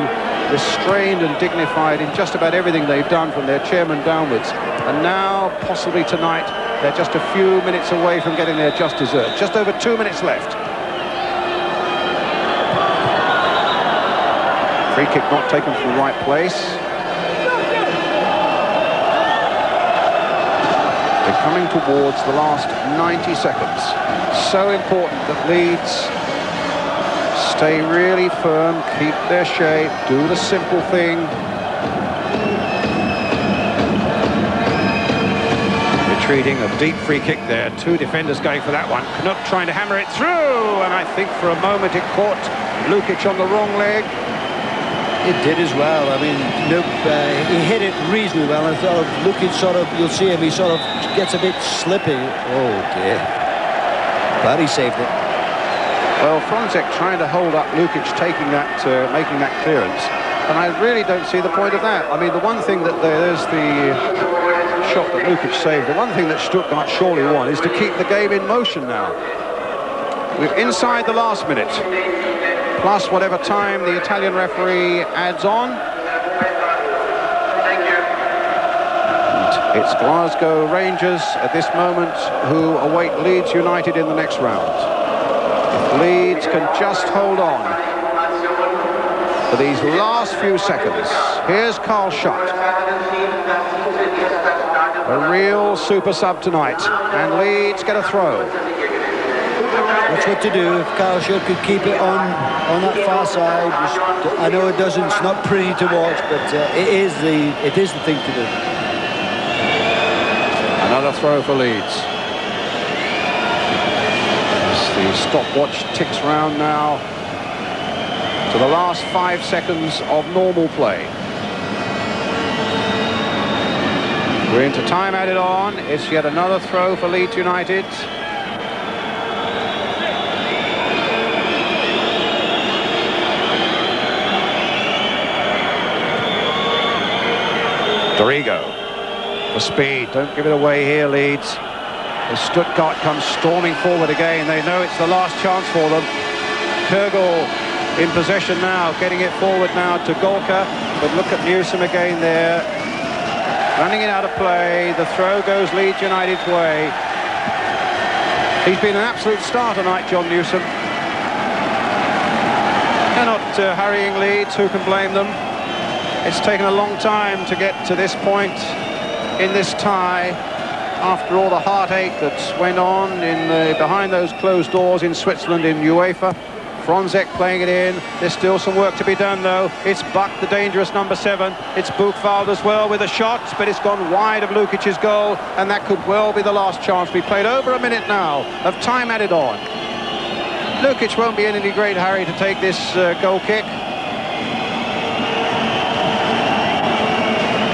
restrained and dignified in just about everything they've done from their chairman downwards. And now, possibly tonight, they're just a few minutes away from getting their just desserts. Just over 2 minutes left. Free kick not taken from the right place. They're coming towards the last 90 seconds. So important that Leeds stay really firm, keep their shape, do the simple thing. Retreating, a deep free kick there. Two defenders going for that one. Knut trying to hammer it through, and I think for a moment it caught Lukic on the wrong leg. It did as well. I mean, nope, he hit it reasonably well. I thought Lukic sort of, you'll see him, he sort of gets a bit slippy. Oh dear. But he saved it. Well, Franzek trying to hold up Lukic taking that, making that clearance. And I really don't see the point of that. I mean, the one thing that there's the shot that Lukic saved. The one thing that Stuttgart surely want is to keep the game in motion now. We're inside the last minute. Plus whatever time the Italian referee adds on. It's Glasgow Rangers at this moment who await Leeds United in the next round. If Leeds can just hold on for these last few seconds. Here's Carl Schott. A real super sub tonight, and Leeds get a throw. That's what to do. If Carl Schott could keep it on that far side, I know it doesn't. It's not pretty to watch, but it is the thing to do. Another throw for Leeds. As the stopwatch ticks round now to the last 5 seconds of normal play. We're into time added on. It's yet another throw for Leeds United. Dorigo for speed. Don't give it away here, Leeds. As Stuttgart comes storming forward again, they know it's the last chance for them. Kurgel in possession now, getting it forward now to Golka, but look at Newsom again there, running it out of play. The throw goes Leeds United's way. He's been an absolute star tonight, John Newsom. They're not hurrying Leeds, who can blame them? It's taken a long time to get to this point in this tie, after all the heartache that went on behind those closed doors in Switzerland in UEFA. Fronzek playing it in. There's still some work to be done, though. It's Buck, the dangerous number 7. It's Buchwald as well with a shot, but it's gone wide of Lukic's goal, and that could well be the last chance. We played over a minute now of time added on. Lukic won't be in any great hurry to take this goal kick.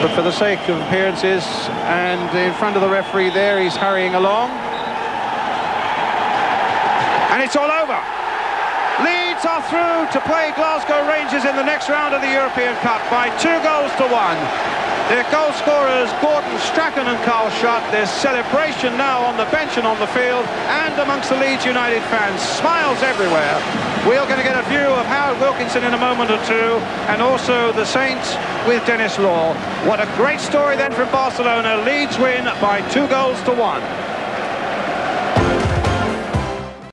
But for the sake of appearances, and in front of the referee there, he's hurrying along. And it's all over. Leeds are through to play Glasgow Rangers in the next round of the European Cup by 2-1. Their goal scorers, Gordon Strachan and Carl Schott. There's celebration now on the bench and on the field, and amongst the Leeds United fans. Smiles everywhere. We're going to get a view of Howard Wilkinson in a moment or two, and also the Saints with Dennis Law. What a great story then from Barcelona. Leeds win by 2-1.